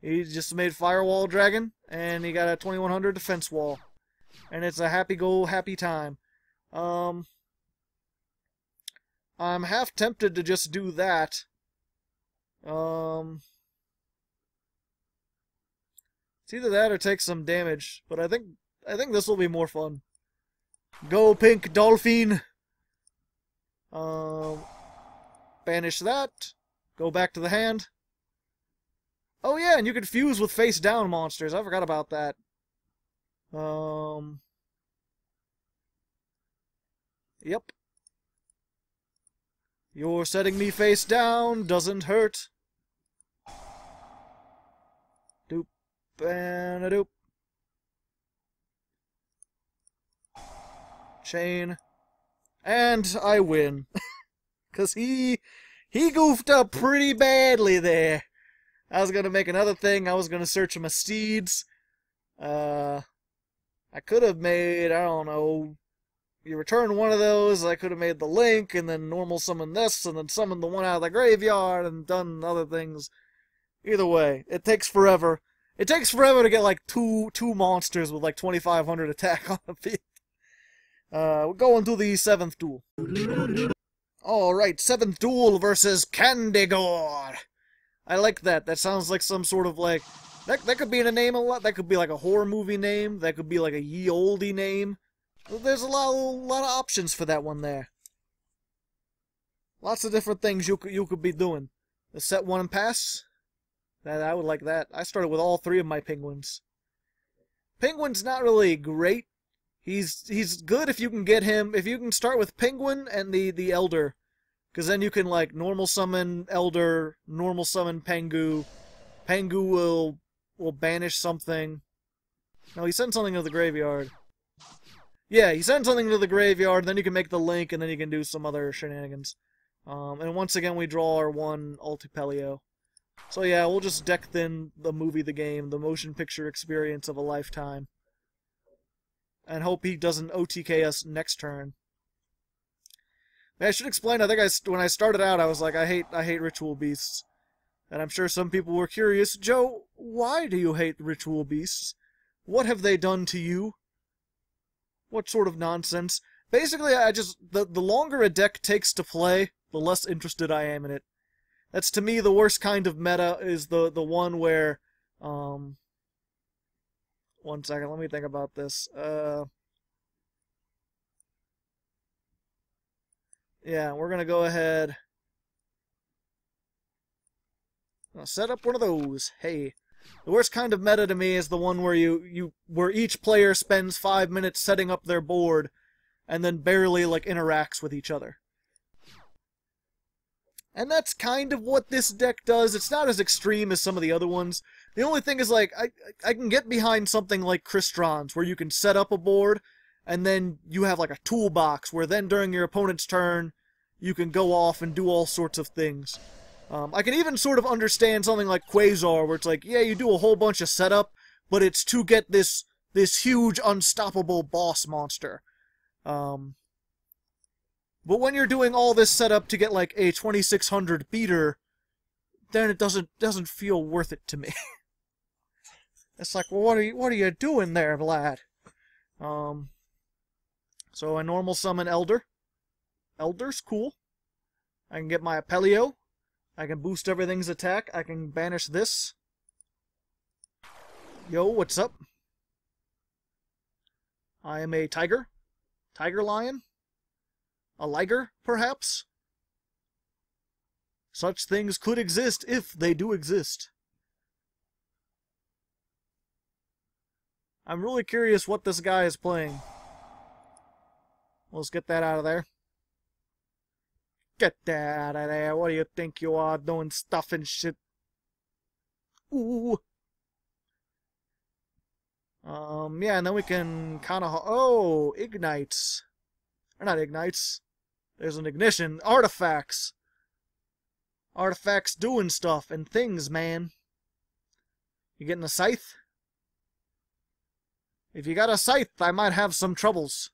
He just made Firewall Dragon, and he got a 2100 defense wall. And it's a happy go, happy time. I'm half tempted to just do that. It's either that or take some damage, but I think this will be more fun. Go pink dolphin. Banish that. Go back to the hand. Oh yeah, and you can fuse with face down monsters. I forgot about that. Yep. You're setting me face down, doesn't hurt. Doop and a doop. Chain. And I win. 'Cause he goofed up pretty badly there. I was gonna make another thing. I was gonna search my steeds. I could have made, I don't know, you return one of those, I could have made the link, and then normal summon this, and then summon the one out of the graveyard, and done other things. Either way, it takes forever. It takes forever to get, like, two monsters with, like, 2,500 attack on the field. We're going to the 7th duel. Alright, 7th duel versus Candigore. I like that. That sounds like some sort of, like... That could be in a name a lot. That could be, like, a horror movie name. That could be, like, a ye olde name. There's a lot of options for that one there. Lots of different things you could be doing. The set 1 and pass. I would like that. I started with all 3 of my penguins. Penguin's not really great. He's good if you can get him. If you can start with Penguin and the Elder, because then you can like normal summon Elder, normal summon Pengu. Pengu will banish something. No, he sends something to the graveyard. Yeah, he sends something to the graveyard, then you can make the link, and then you can do some other shenanigans. And once again, we draw our 1 Ulti-Pelio. So yeah, we'll just deck thin the movie, the game, the motion picture experience of a lifetime. And hope he doesn't OTK us next turn. I should explain, I think when I started out, I was like, I hate ritual beasts. And I'm sure some people were curious, Joe, why do you hate ritual beasts? What have they done to you? What sort of nonsense? Basically, the longer a deck takes to play, the less interested I am in it. That's, to me, the worst kind of meta, is the one where, one second, let me think about this. Yeah, we're gonna go ahead. I'll set up one of those. Hey. The worst kind of meta to me is the one where where each player spends 5 minutes setting up their board and then barely like interacts with each other. And that's kind of what this deck does. It's not as extreme as some of the other ones. The only thing is, like, I can get behind something like Crystron's, where you can set up a board and then you have like a toolbox where then during your opponent's turn you can go off and do all sorts of things. I can even sort of understand something like Quasar, where it's like, yeah, you do a whole bunch of setup, but it's to get this huge, unstoppable boss monster. But when you're doing all this setup to get like a 2600 beater, then it doesn't feel worth it to me. It's like, well, what are you doing there, lad? So I normal summon Elder. Elder's cool. I can get my Apelio. I can boost everything's attack. I can banish this. Yo, what's up? I am a tiger. Tiger lion? A liger, perhaps? Such things could exist if they do exist. I'm really curious what this guy is playing. Let's get that out of there. Get that out of there. What do you think you are, doing stuff and shit? Ooh. Yeah, and then we can kind of... Oh, ignites. Or not ignites. There's an ignition. Artifacts. Artifacts doing stuff and things, man. You getting a scythe? If you got a scythe, I might have some troubles.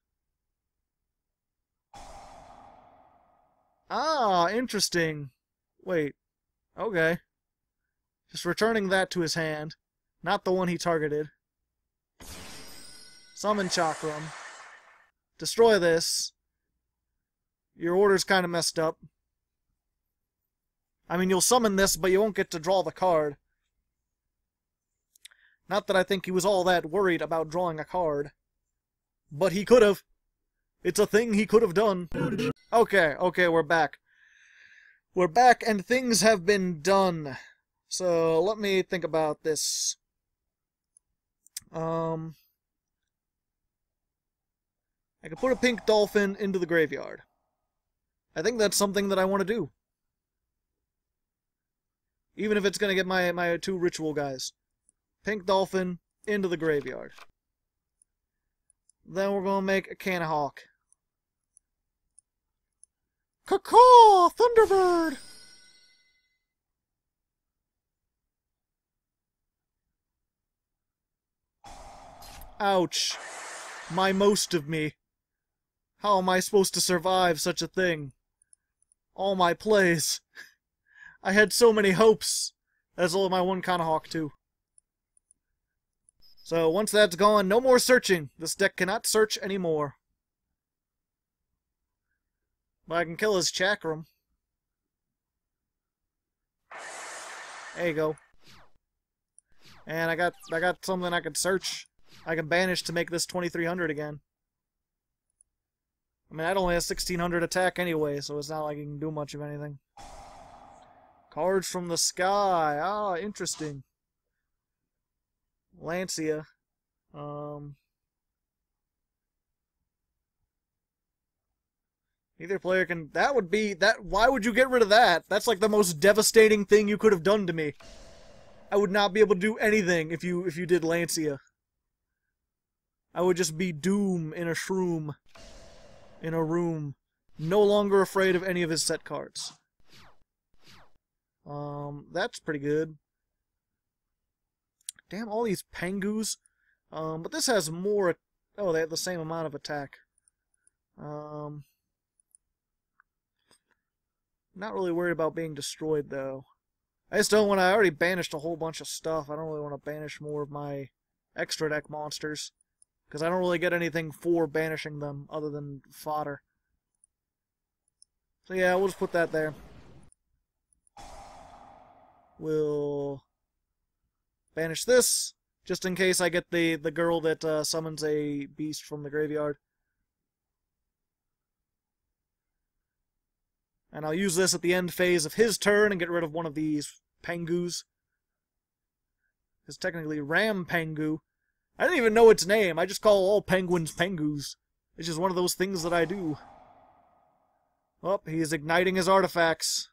Ah, interesting. Wait. Okay. Just returning that to his hand. Not the one he targeted. Summon Chakram. Destroy this. your order's kind of messed up. I mean, you'll summon this, but you won't get to draw the card. Not that I think he was all that worried about drawing a card. But he could have. It's a thing he could have done. Okay, we're back. We're back, and things have been done. So, let me think about this. I could put a pink dolphin into the graveyard. I think that's something that I want to do. Even if it's going to get my 2 ritual guys. Pink dolphin into the graveyard. Then we're going to make a Canahawk. Caw-caw! Thunderbird! Ouch. My most of me. How am I supposed to survive such a thing? All my plays. I had so many hopes. That's only my 1 Canahawk too. So once that's gone, no more searching. This deck cannot search anymore. But I can kill his Chakram. There you go. And I got something I could search. I can banish to make this 2300 again. I mean, I'd only have 1600 attack anyway, so it's not like you can do much of anything. Cards from the sky. Ah, interesting. Lancia. Either player can... That would be... Why would you get rid of that? That's like the most devastating thing you could have done to me. I would not be able to do anything if you did Lancia. I would just be doom in a shroom. In a room. No longer afraid of any of his set cards. That's pretty good. Damn, all these Pengus. But this has more... Oh, they have the same amount of attack. Not really worried about being destroyed, though. I just don't want to... I already banished a whole bunch of stuff. I don't really want to banish more of my extra deck monsters. Because I don't really get anything for banishing them other than fodder. So yeah, we'll just put that there. We'll banish this, just in case I get the girl that summons a beast from the graveyard. And I'll use this at the end phase of his turn and get rid of one of these Pengus. It's technically Ram Pengu. I didn't even know its name. I just call all penguins Pengus. It's just one of those things that I do. Oh, he's igniting his artifacts.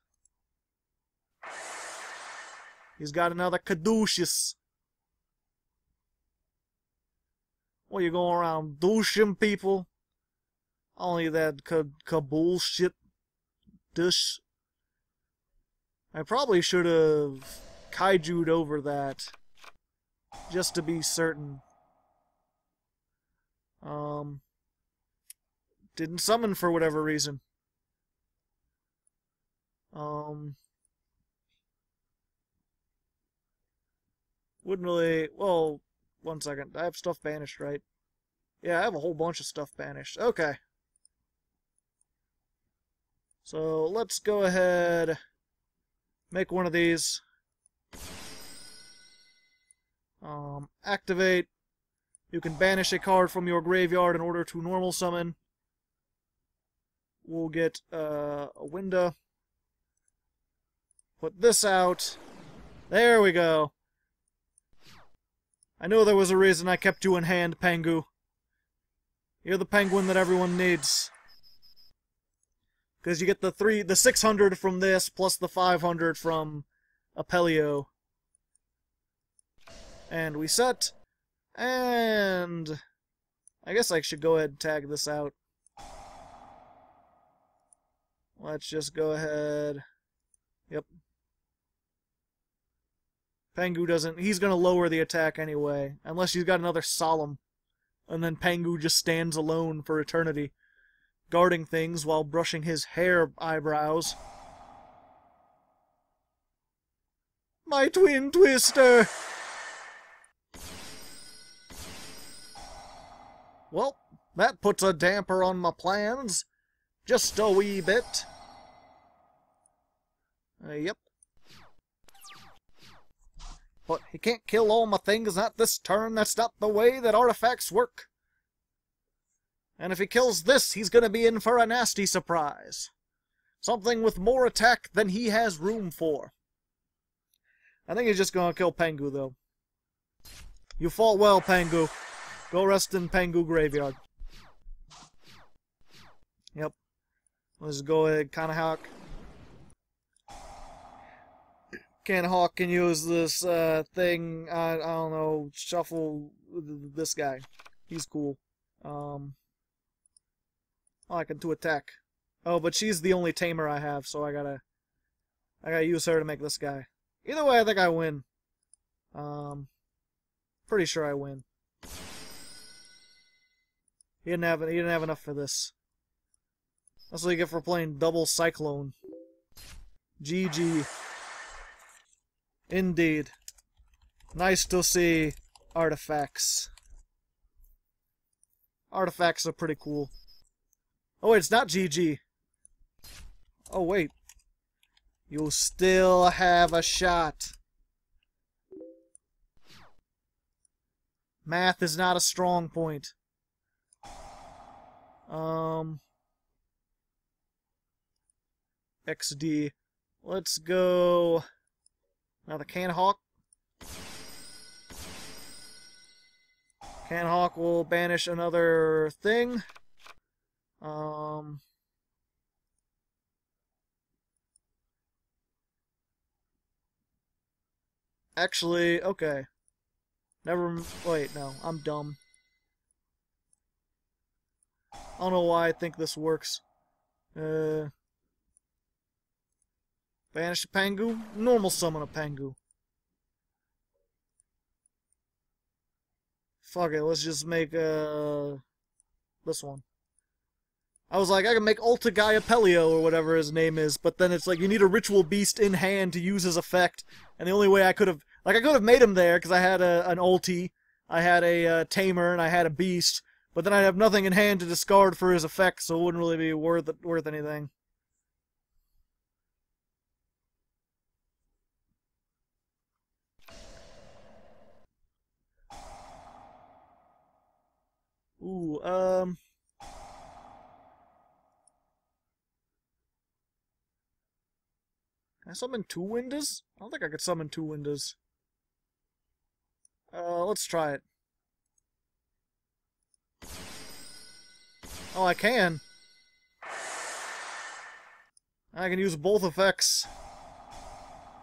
He's got another Caduceus. What, you going around douching people? Only that bullshit. Dush. I probably should have kaiju'd over that. Just to be certain. Didn't summon for whatever reason. Wouldn't really... Well, one second. I have stuff banished, right? Yeah, I have a whole bunch of stuff banished. Okay. So, let's go ahead... Make one of these. Activate. You can banish a card from your graveyard in order to normal summon. We'll get a window. Put this out. There we go. I knew there was a reason I kept you in hand, Pengu. You're the penguin that everyone needs. Because you get the 600 from this, plus the 500 from Apelio. And we set. And I guess I should go ahead and tag this out. Let's just go ahead. Yep. Pengu doesn't... He's going to lower the attack anyway. Unless he's got another Solemn. And then Pengu just stands alone for eternity. Guarding things while brushing his hair eyebrows. My twin twister! Well, that puts a damper on my plans. Just a wee bit. Yep. But he can't kill all my things, not this turn. That's not the way that artifacts work. And if he kills this, he's gonna be in for a nasty surprise. Something with more attack than he has room for. I think he's just gonna kill Pengu, though. You fought well, Pengu. Go rest in Pengu Graveyard. Yep. Let's go ahead, Kanahawk. Kanahawk can use this thing, I don't know, shuffle this guy. He's cool. Oh, I can do attack. Oh, but she's the only tamer I have, so I gotta use her to make this guy. Either way, I think I win. Pretty sure I win. He didn't have enough for this. That's what you get for playing double Cyclone. GG. Indeed. Nice to see artifacts. Artifacts are pretty cool. Oh wait, it's not GG. Oh wait. You still have a shot. Math is not a strong point. XD. Let's go. Now the Kanahawk. Kanahawk will banish another thing. Actually, okay. Wait, no, I'm dumb. I don't know why I think this works. Banish a Pengu? Normal summon a Pengu. Fuck it, let's just make, this one. I was like, I can make Ulti-Kimunfalcos or whatever his name is, but then it's like, you need a Ritual Beast in hand to use his effect, and the only way I could have, like, I could have made him there, because I had an ulti, I had a tamer, and I had a beast, but then I'd have nothing in hand to discard for his effect, so it wouldn't really be worth anything. Ooh, Can I summon two windows? I don't think I could summon two windows. Let's try it. Oh, I can. I can use both effects.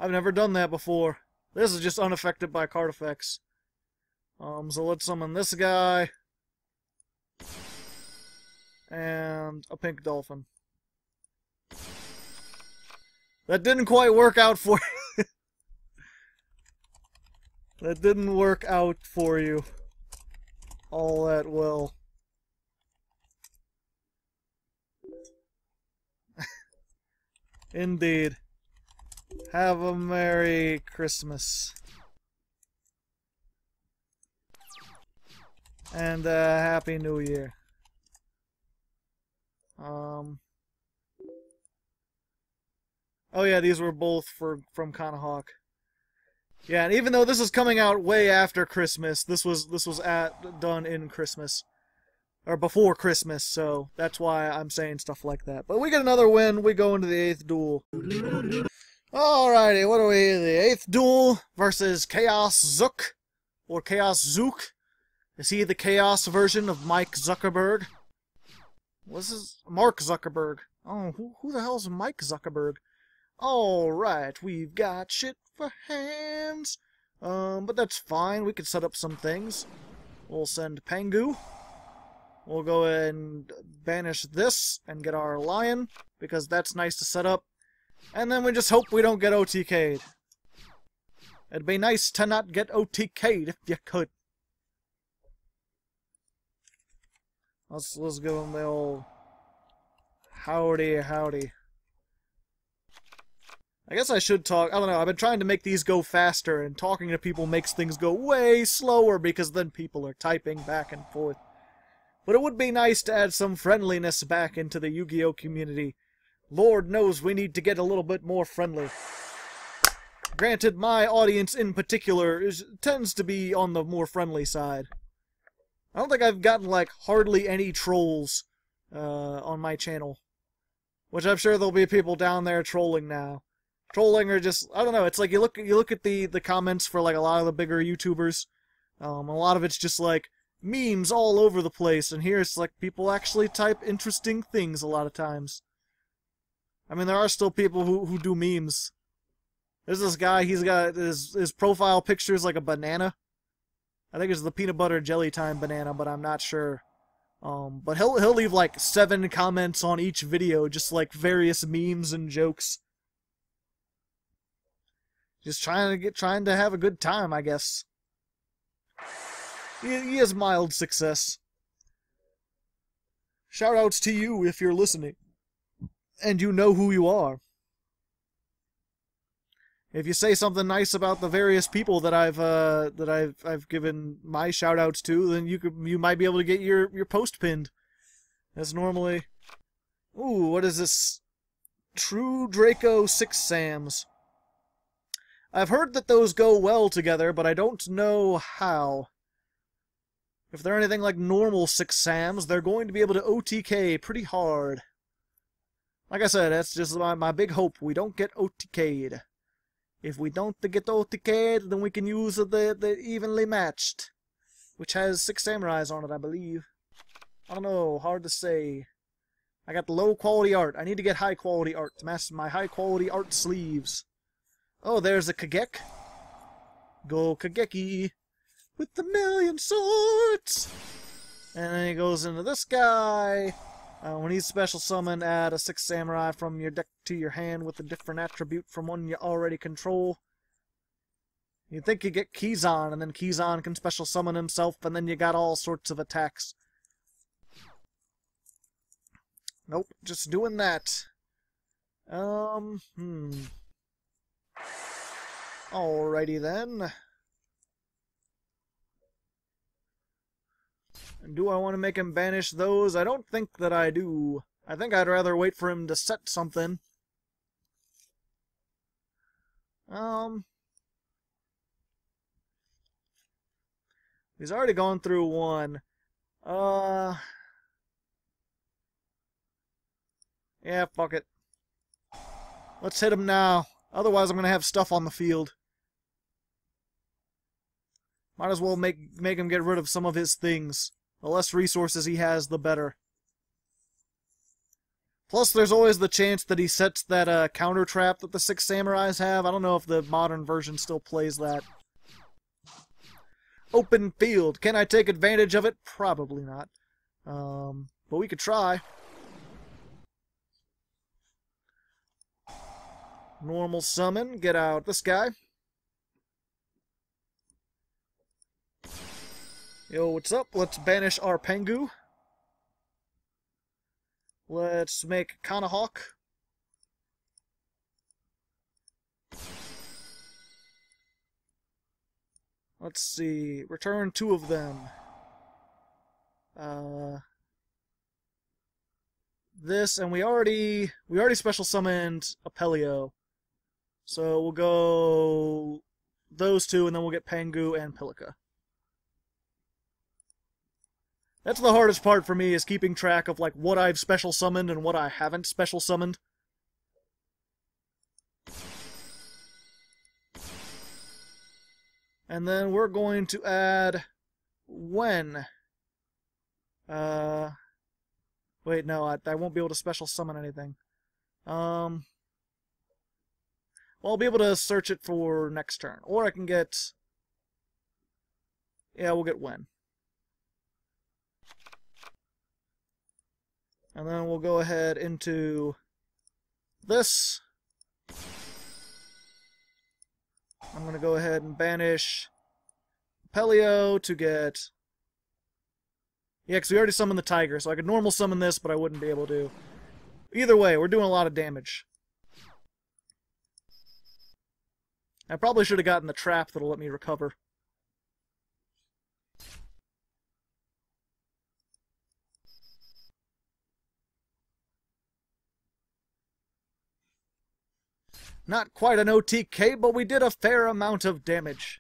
I've never done that before. This is just unaffected by card effects. So let's summon this guy. And a pink dolphin. That didn't quite work out for you. That didn't work out for you all that well. Indeed. Have a Merry Christmas. And Happy New Year. Oh yeah, these were both from Kanahawk. Yeah, and even though this is coming out way after Christmas, this was done in Christmas. Or before Christmas, so that's why I'm saying stuff like that. But we get another win, we go into the 8th duel. Alrighty, what are we? The 8th duel versus Chaos Zook. Or Chaos Zook. Is he the Chaos version of Mike Zuckerberg? What's his... Mark Zuckerberg. Oh, who the hell's Mike Zuckerberg? Alright, we've got shit for hands. But that's fine, we can set up some things. We'll send Pengu. We'll go ahead and banish this and get our lion, because that's nice to set up. And then we just hope we don't get OTK'd. It'd be nice to not get OTK'd if you could. Let's give them the old howdy howdy. I guess I should talk, I don't know, I've been trying to make these go faster, and talking to people makes things go way slower, because then people are typing back and forth. But it would be nice to add some friendliness back into the Yu-Gi-Oh community. Lord knows we need to get a little bit more friendly. Granted, my audience in particular tends to be on the more friendly side. I don't think I've gotten, like, hardly any trolls on my channel. Which I'm sure there'll be people down there trolling now. Trolling or just, I don't know, it's like you look at the comments for, like, a lot of the bigger YouTubers. A lot of it's just, like, memes all over the place, and here it's like people actually type interesting things a lot of times. I mean, there are still people who do memes. There's this guy, he's got his profile picture is like a banana. I think it's the peanut butter jelly time banana, but I'm not sure. But he'll leave like 7 comments on each video, just like various memes and jokes. Just trying to have a good time, I guess. He has mild success. Shoutouts to you if you're listening, and you know who you are. If you say something nice about the various people that I've given my shoutouts to, then you might be able to get your post pinned. That's normally. Ooh, what is this? True Draco 6 Sams. I've heard that those go well together, but I don't know how. If they're anything like normal 6 Sams, they're going to be able to OTK pretty hard. Like I said, that's just my big hope. We don't get OTK'd. If we don't get OTK'd, then we can use the evenly matched, which has 6 samurais on it, I believe. I don't know, hard to say. I got the low quality art. I need to get high quality art to match my high quality art sleeves. Oh, there's a Kagek. Go Kageki with the 1,000,000 swords. And then he goes into this guy. When he's special summoned, add a 6 samurai from your deck to your hand with a different attribute from one you already control. You'd think you get Kizan, and then Kizan can special summon himself, and then you got all sorts of attacks. Nope, just doing that. Alrighty then. Do I want to make him banish those? I don't think that I do. I think I'd rather wait for him to set something. He's already gone through one. Yeah, fuck it. Let's hit him now. Otherwise I'm gonna have stuff on the field. Might as well make him get rid of some of his things. The less resources he has, the better. Plus, there's always the chance that he sets that counter trap that the 6 samurais have. I don't know if the modern version still plays that. Open field. Can I take advantage of it? Probably not. But we could try. Normal summon. Get out this guy. Yo, what's up? Let's banish our Pengu. Let's make Kanahawk. Let's see. Return 2 of them. This, and we already special summoned Apelio. So we'll go those 2, and then we'll get Pengu and Pilica. That's the hardest part for me, is keeping track of like what I've special summoned and what I haven't special summoned. And then we're going to add when. Wait, no, I won't be able to special summon anything. Well, I'll be able to search it for next turn. Or I can get... Yeah, we'll get when. And then we'll go ahead into this. I'm going to go ahead and banish Pelio to get... Yeah, because we already summoned the tiger, so I could normal summon this, but I wouldn't be able to. Either way, we're doing a lot of damage. I probably should have gotten the trap that'll let me recover. Not quite an OTK, but we did a fair amount of damage.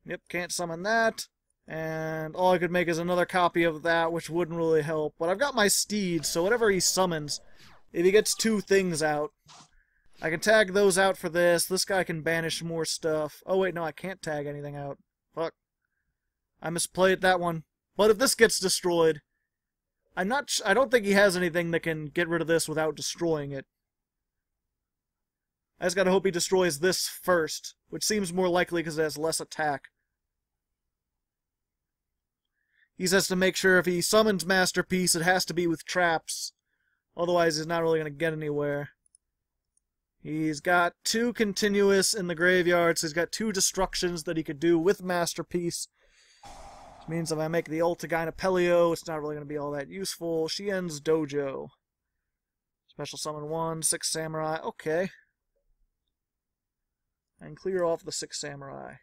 Yep, can't summon that. And all I could make is another copy of that, which wouldn't really help. But I've got my steed, so whatever he summons, if he gets 2 things out, I can tag those out for this. This guy can banish more stuff. Oh wait, no, I can't tag anything out. Fuck. I misplayed that one. But if this gets destroyed, I don't think he has anything that can get rid of this without destroying it. I just gotta hope he destroys this first, which seems more likely because it has less attack. He has to make sure if he summons Masterpiece, it has to be with traps. Otherwise, he's not really going to get anywhere. He's got 2 continuous in the graveyard, so he's got 2 destructions that he could do with Masterpiece. Which means if I make the Ulti-Kimunfalcos, it's not really going to be all that useful. She ends Dojo. Special summon 1, 6 Samurai. Okay. And clear off the 6 Samurai.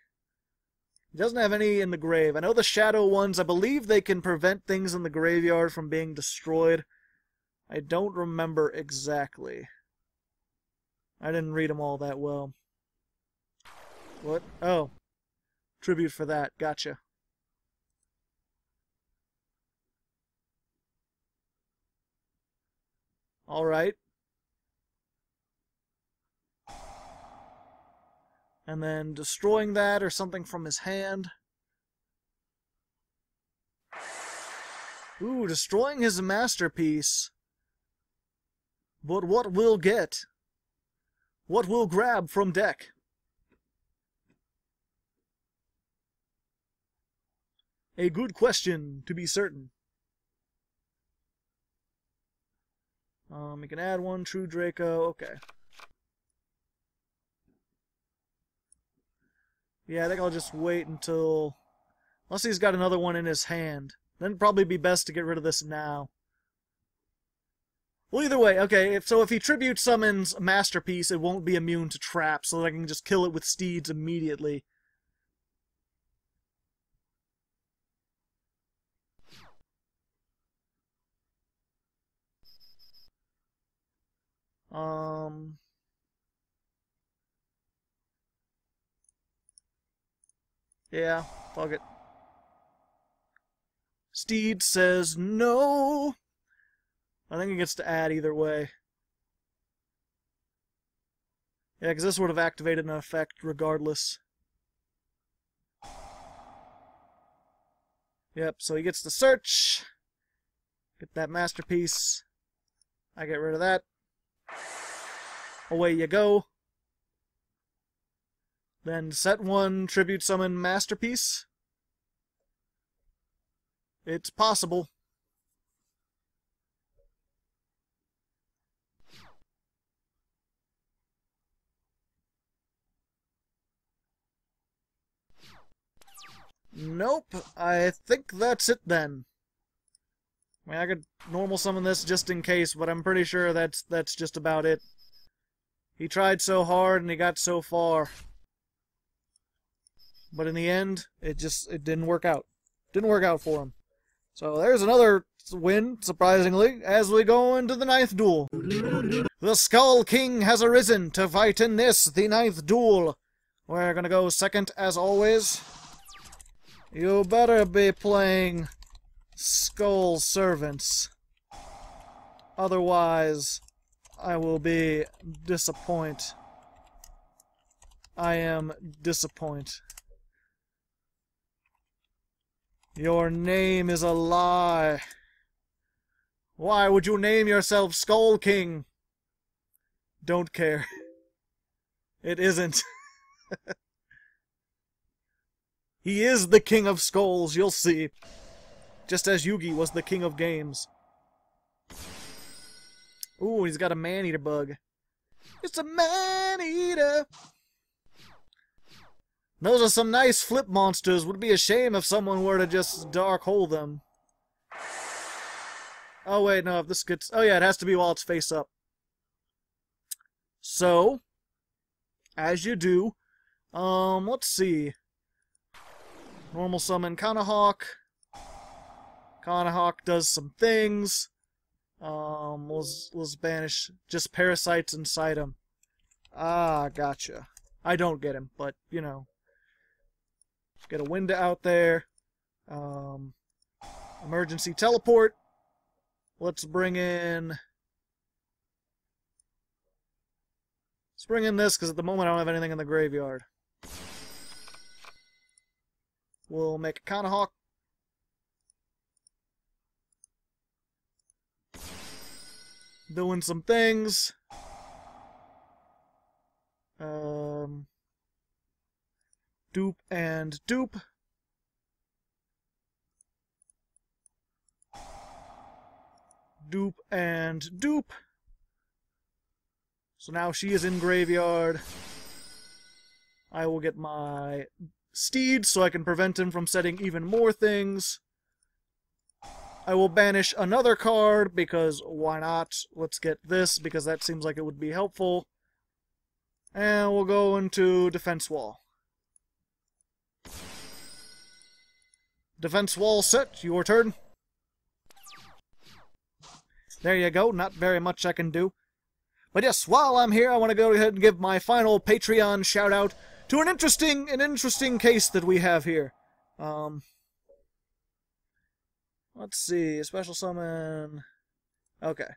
He doesn't have any in the grave. I know the shadow ones, I believe they can prevent things in the graveyard from being destroyed. I don't remember exactly. I didn't read them all that well. What? Oh. Tribute for that. Gotcha. Alright. And then destroying that or something from his hand. Ooh, destroying his Masterpiece. But what will get? What will grab from deck? A good question, to be certain. We can add 1 True Draco. Okay. Yeah, I think I'll just wait until... Unless he's got another one in his hand. Then it'd probably be best to get rid of this now. Well, either way, okay, if he Tribute summons Masterpiece, it won't be immune to traps, so that I can just kill it with steeds immediately. Yeah, fuck it. Steed says no. I think he gets to add either way. Yeah, because this would have activated an effect regardless. Yep, so he gets to search. Get that Masterpiece. I get rid of that. Away you go. Then set 1, Tribute Summon Masterpiece. It's possible. Nope, I think that's it then. I mean, I could normal summon this just in case, but I'm pretty sure that's just about it. He tried so hard and he got so far. But in the end, it didn't work out. Didn't work out for him. So there's another win, surprisingly, as we go into the 9th duel. The Skull King has arisen to fight in this, the 9th duel. We're gonna go second as always. You better be playing Skull Servants. Otherwise, I will be disappointed. I am disappointed. Your name is a lie. Why would you name yourself Skull King? Don't care. It isn't. He is the king of skulls, you'll see. Just as Yugioh was the king of games. Ooh, he's got a man-eater bug. It's a man-eater! Those are some nice flip monsters. Would be a shame if someone were to just dark hole them. Oh wait, no, if this gets... Oh yeah, it has to be while it's face up. So, as you do, let's see. Normal summon Kanahawk. Kanahawk does some things. Let's banish just parasites inside him. Ah, gotcha. I don't get him, but, you know. Get a window out there. Emergency teleport. Let's bring in... Let's bring in this, because at the moment I don't have anything in the graveyard. We'll make a Kanahawk. Doing some things. Dupe and dupe. Dupe and dupe. So now she is in graveyard. I will get my steed so I can prevent him from setting even more things. I will banish another card because why not? Let's get this because that seems like it would be helpful. And we'll go into defense wall. Defense wall set, your turn. There you go, not very much I can do. But yes, while I'm here, I want to go ahead and give my final Patreon shout-out to an interesting case that we have here. Let's see, a special summon... Okay.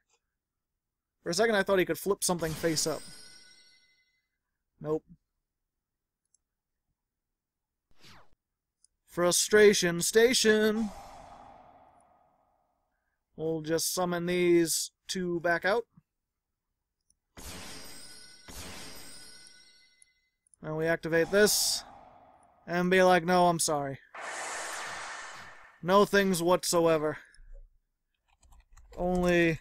For a second I thought he could flip something face up. Nope. Frustration Station. We'll just summon these two back out. And we activate this. And be like, no, I'm sorry. No things whatsoever. Only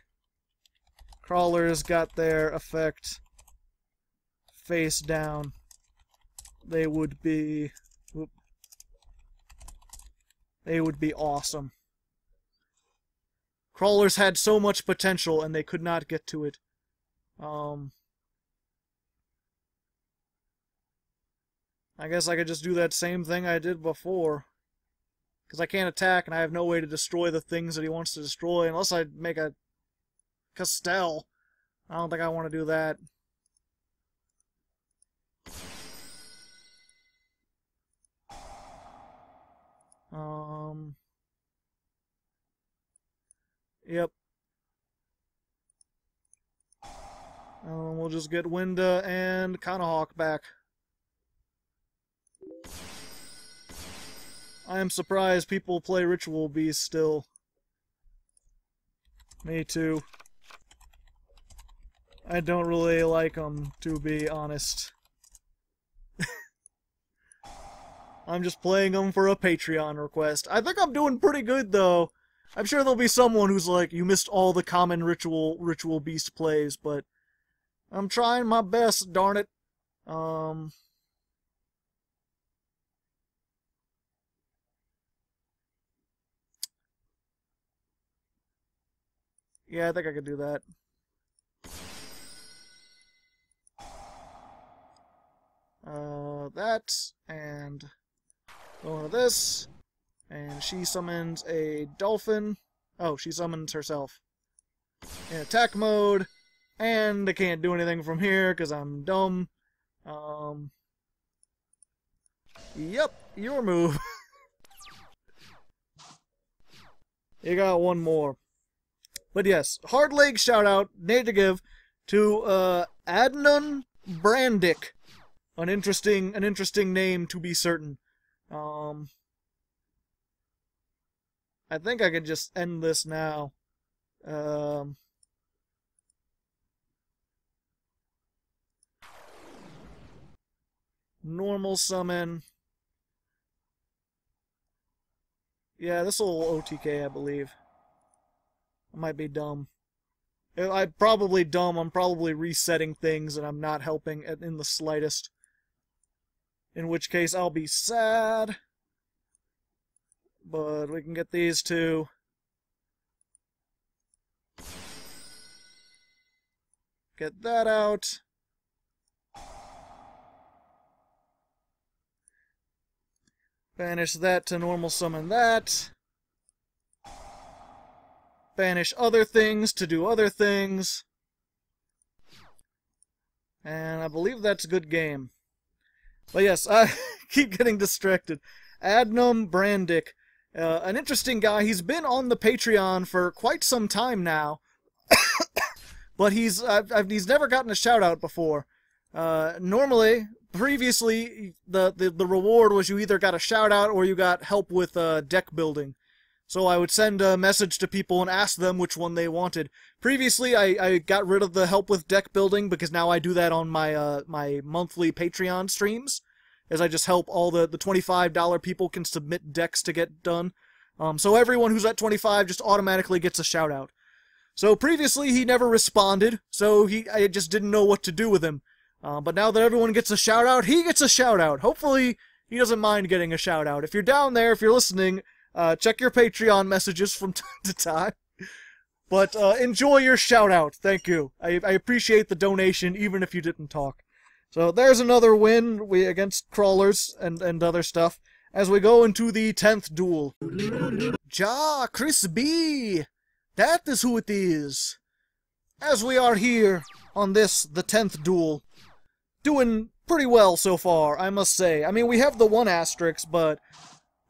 crawlers got their effect face down. They would be... Whoop. They would be awesome. Crawlers had so much potential and they could not get to it. I guess I could just do that same thing I did before. Because I can't attack and I have no way to destroy the things that he wants to destroy unless I make a Castell. I don't think I want to do that. Yep. We'll just get Winda and Kanahawk back. I am surprised people play Ritual Beast still. Me too. I don't really like them, to be honest. I'm just playing them for a Patreon request. I think I'm doing pretty good, though. I'm sure there'll be someone who's like, you missed all the common Ritual Beast plays, but I'm trying my best, darn it. Yeah, I think I could do that. That, and go into this, and she summons a dolphin. Oh, she summons herself. In attack mode, and I can't do anything from here because I'm dumb. Yep, your move. You got one more. But yes, Hardleg shout out, need to give to Adnan Brandic. An interesting name to be certain. I think I could just end this now. Normal summon. Yeah, this will OTK, I believe. I might be dumb. I'm probably dumb. I'm probably resetting things and I'm not helping in the slightest. In which case, I'll be sad. But we can get these two. Get that out. Banish that to normal summon that. Banish other things to do other things. And I believe that's a good game. But yes, I keep getting distracted. Adnan Brandic, an interesting guy. He's been on the Patreon for quite some time now, but he's never gotten a shout out before. Normally, previously, the reward was you either got a shout out or you got help with deck building. So I would send a message to people and ask them which one they wanted. Previously, I got rid of the help with deck building because now I do that on my my monthly Patreon streams, as I just help all the $25 people can submit decks to get done. So everyone who's at 25 just automatically gets a shout out. So previously he never responded, so I just didn't know what to do with him. But now that everyone gets a shout out, he gets a shout out. Hopefully he doesn't mind getting a shout out. If you're down there, if you're listening, check your Patreon messages from time to time. But enjoy your shout-out. Thank you. I appreciate the donation, even if you didn't talk. So there's another win against crawlers and other stuff, as we go into the 10th duel. Ja, Chris B! That is who it is. As we are here on this, the 10th duel, doing pretty well so far, I must say. I mean, we have the 1 asterisk, but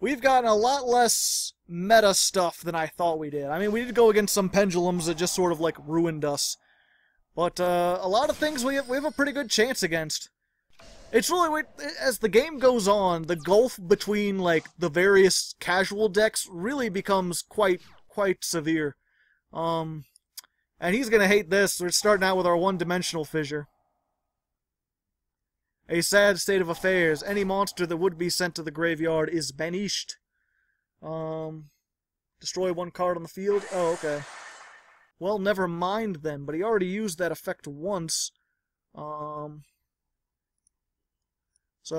we've gotten a lot less meta stuff than I thought we did. I mean, we did go against some pendulums that just sort of, like, ruined us. But, a lot of things we have a pretty good chance against. It's really, as the game goes on, the gulf between, like, the various casual decks really becomes quite severe. And he's gonna hate this. We're starting out with our one-dimensional fissure. A sad state of affairs. Any monster that would be sent to the graveyard is banished. Destroy 1 card on the field? Oh, okay. Well, never mind then, but he already used that effect once. So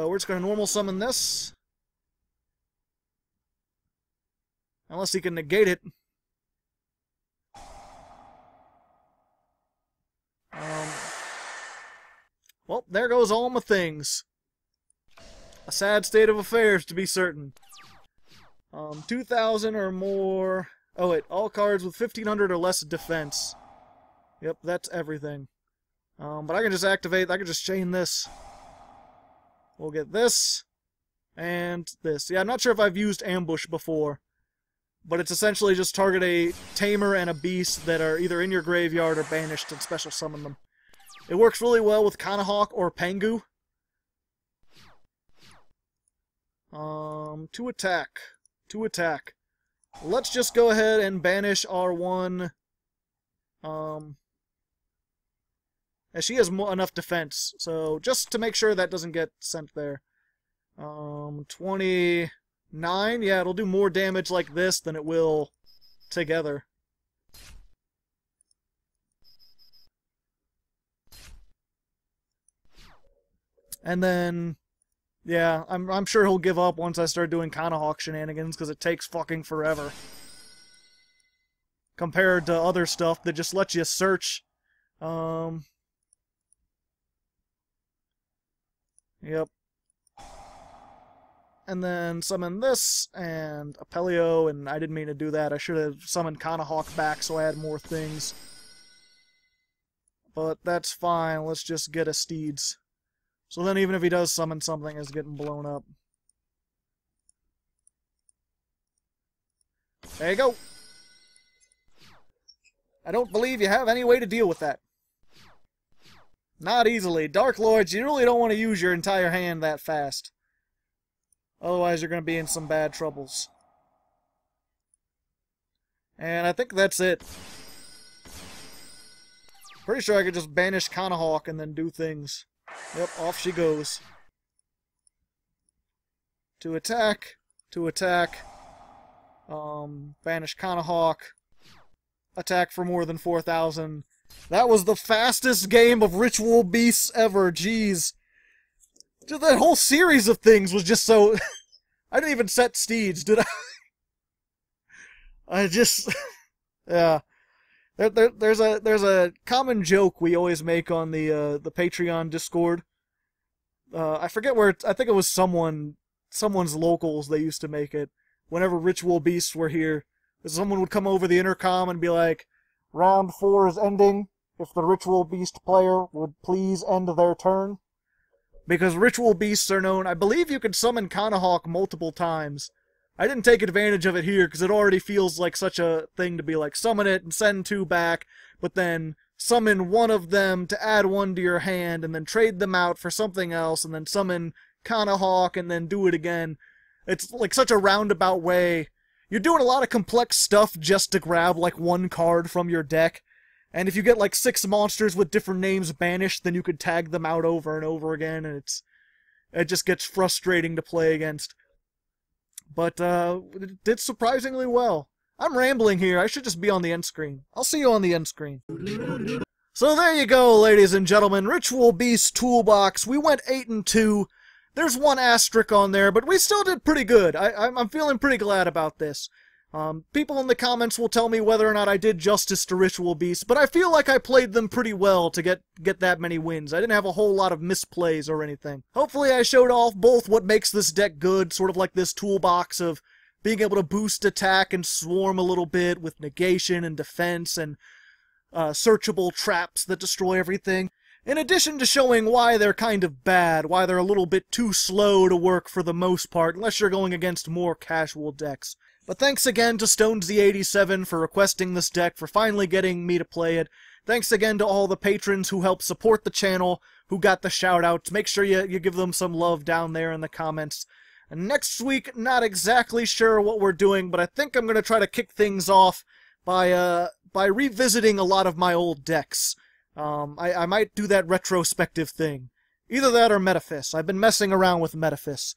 we're just gonna normal summon this. Unless he can negate it. Well, there goes all my things. A sad state of affairs, to be certain. 2,000 or more... Oh, wait. All cards with 1,500 or less defense. Yep, that's everything. But I can just activate... I can just chain this. We'll get this. And this. Yeah, I'm not sure if I've used Ambush before. But it's essentially just target a Tamer and a Beast that are either in your graveyard or banished and special summon them. It works really well with Kanahawk or Pengu. To attack. To attack. Let's just go ahead and banish our one. As she has enough defense, so just to make sure that doesn't get sent there. 29. Yeah, it'll do more damage like this than it will together. And then, yeah, I'm sure he'll give up once I start doing Kanahawk shenanigans, because it takes fucking forever. Compared to other stuff that just lets you search. Yep. And then summon this, and Apelio, and I didn't mean to do that. I should have summoned Kanahawk back so I had more things. But that's fine, let's just get a Steeds. So then even if he does summon something, it's getting blown up. There you go. I don't believe you have any way to deal with that. Not easily. Dark Lords, you really don't want to use your entire hand that fast. Otherwise you're going to be in some bad troubles. And I think that's it. Pretty sure I could just banish Kanahawk and then do things. Yep, off she goes. To attack. To attack. Banish Kanahawk. Attack for more than 4,000. That was the fastest game of Ritual Beasts ever, jeez. Just that whole series of things was just so... I didn't even set Steeds, did I? I just... yeah. There's a common joke we always make on the Patreon Discord. I forget where I think it was someone's locals they used to make it. Whenever Ritual Beasts were here, someone would come over the intercom and be like, "Round 4 is ending," if the Ritual Beast player would please end their turn. Because Ritual Beasts are known, I believe you can summon Kanahawk multiple times. I didn't take advantage of it here because it already feels like such a thing to be like, summon it and send 2 back, but then summon one of them to add 1 to your hand, and then trade them out for something else, and then summon Kanahawk and then do it again. It's like such a roundabout way. You're doing a lot of complex stuff just to grab like 1 card from your deck. And if you get like 6 monsters with different names banished, then you could tag them out over and over again, and it just gets frustrating to play against. But it did surprisingly well. I'm rambling here. I should just be on the end screen. I'll see you on the end screen. So there you go, ladies and gentlemen. Ritual Beast Toolbox. We went 8-2. There's 1 asterisk on there, but we still did pretty good. I'm feeling pretty glad about this. People in the comments will tell me whether or not I did justice to Ritual Beast, but I feel like I played them pretty well to get that many wins. I didn't have a whole lot of misplays or anything. Hopefully I showed off both what makes this deck good, sort of like this toolbox of being able to boost attack and swarm a little bit with negation and defense and searchable traps that destroy everything. In addition to showing why they're kind of bad, why they're a little bit too slow to work for the most part, unless you're going against more casual decks. But thanks again to Stonesy87 for requesting this deck, for finally getting me to play it. Thanks again to all the patrons who helped support the channel, who got the shoutouts. Make sure you give them some love down there in the comments. And next week, not exactly sure what we're doing, but I think I'm going to try to kick things off by revisiting a lot of my old decks. I might do that retrospective thing. Either that or Metaphys. I've been messing around with Metaphys.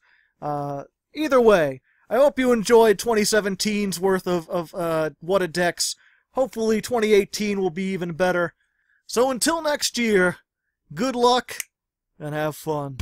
Either way, I hope you enjoyed 2017's worth of What a Decks. Hopefully 2018 will be even better. So until next year, good luck and have fun.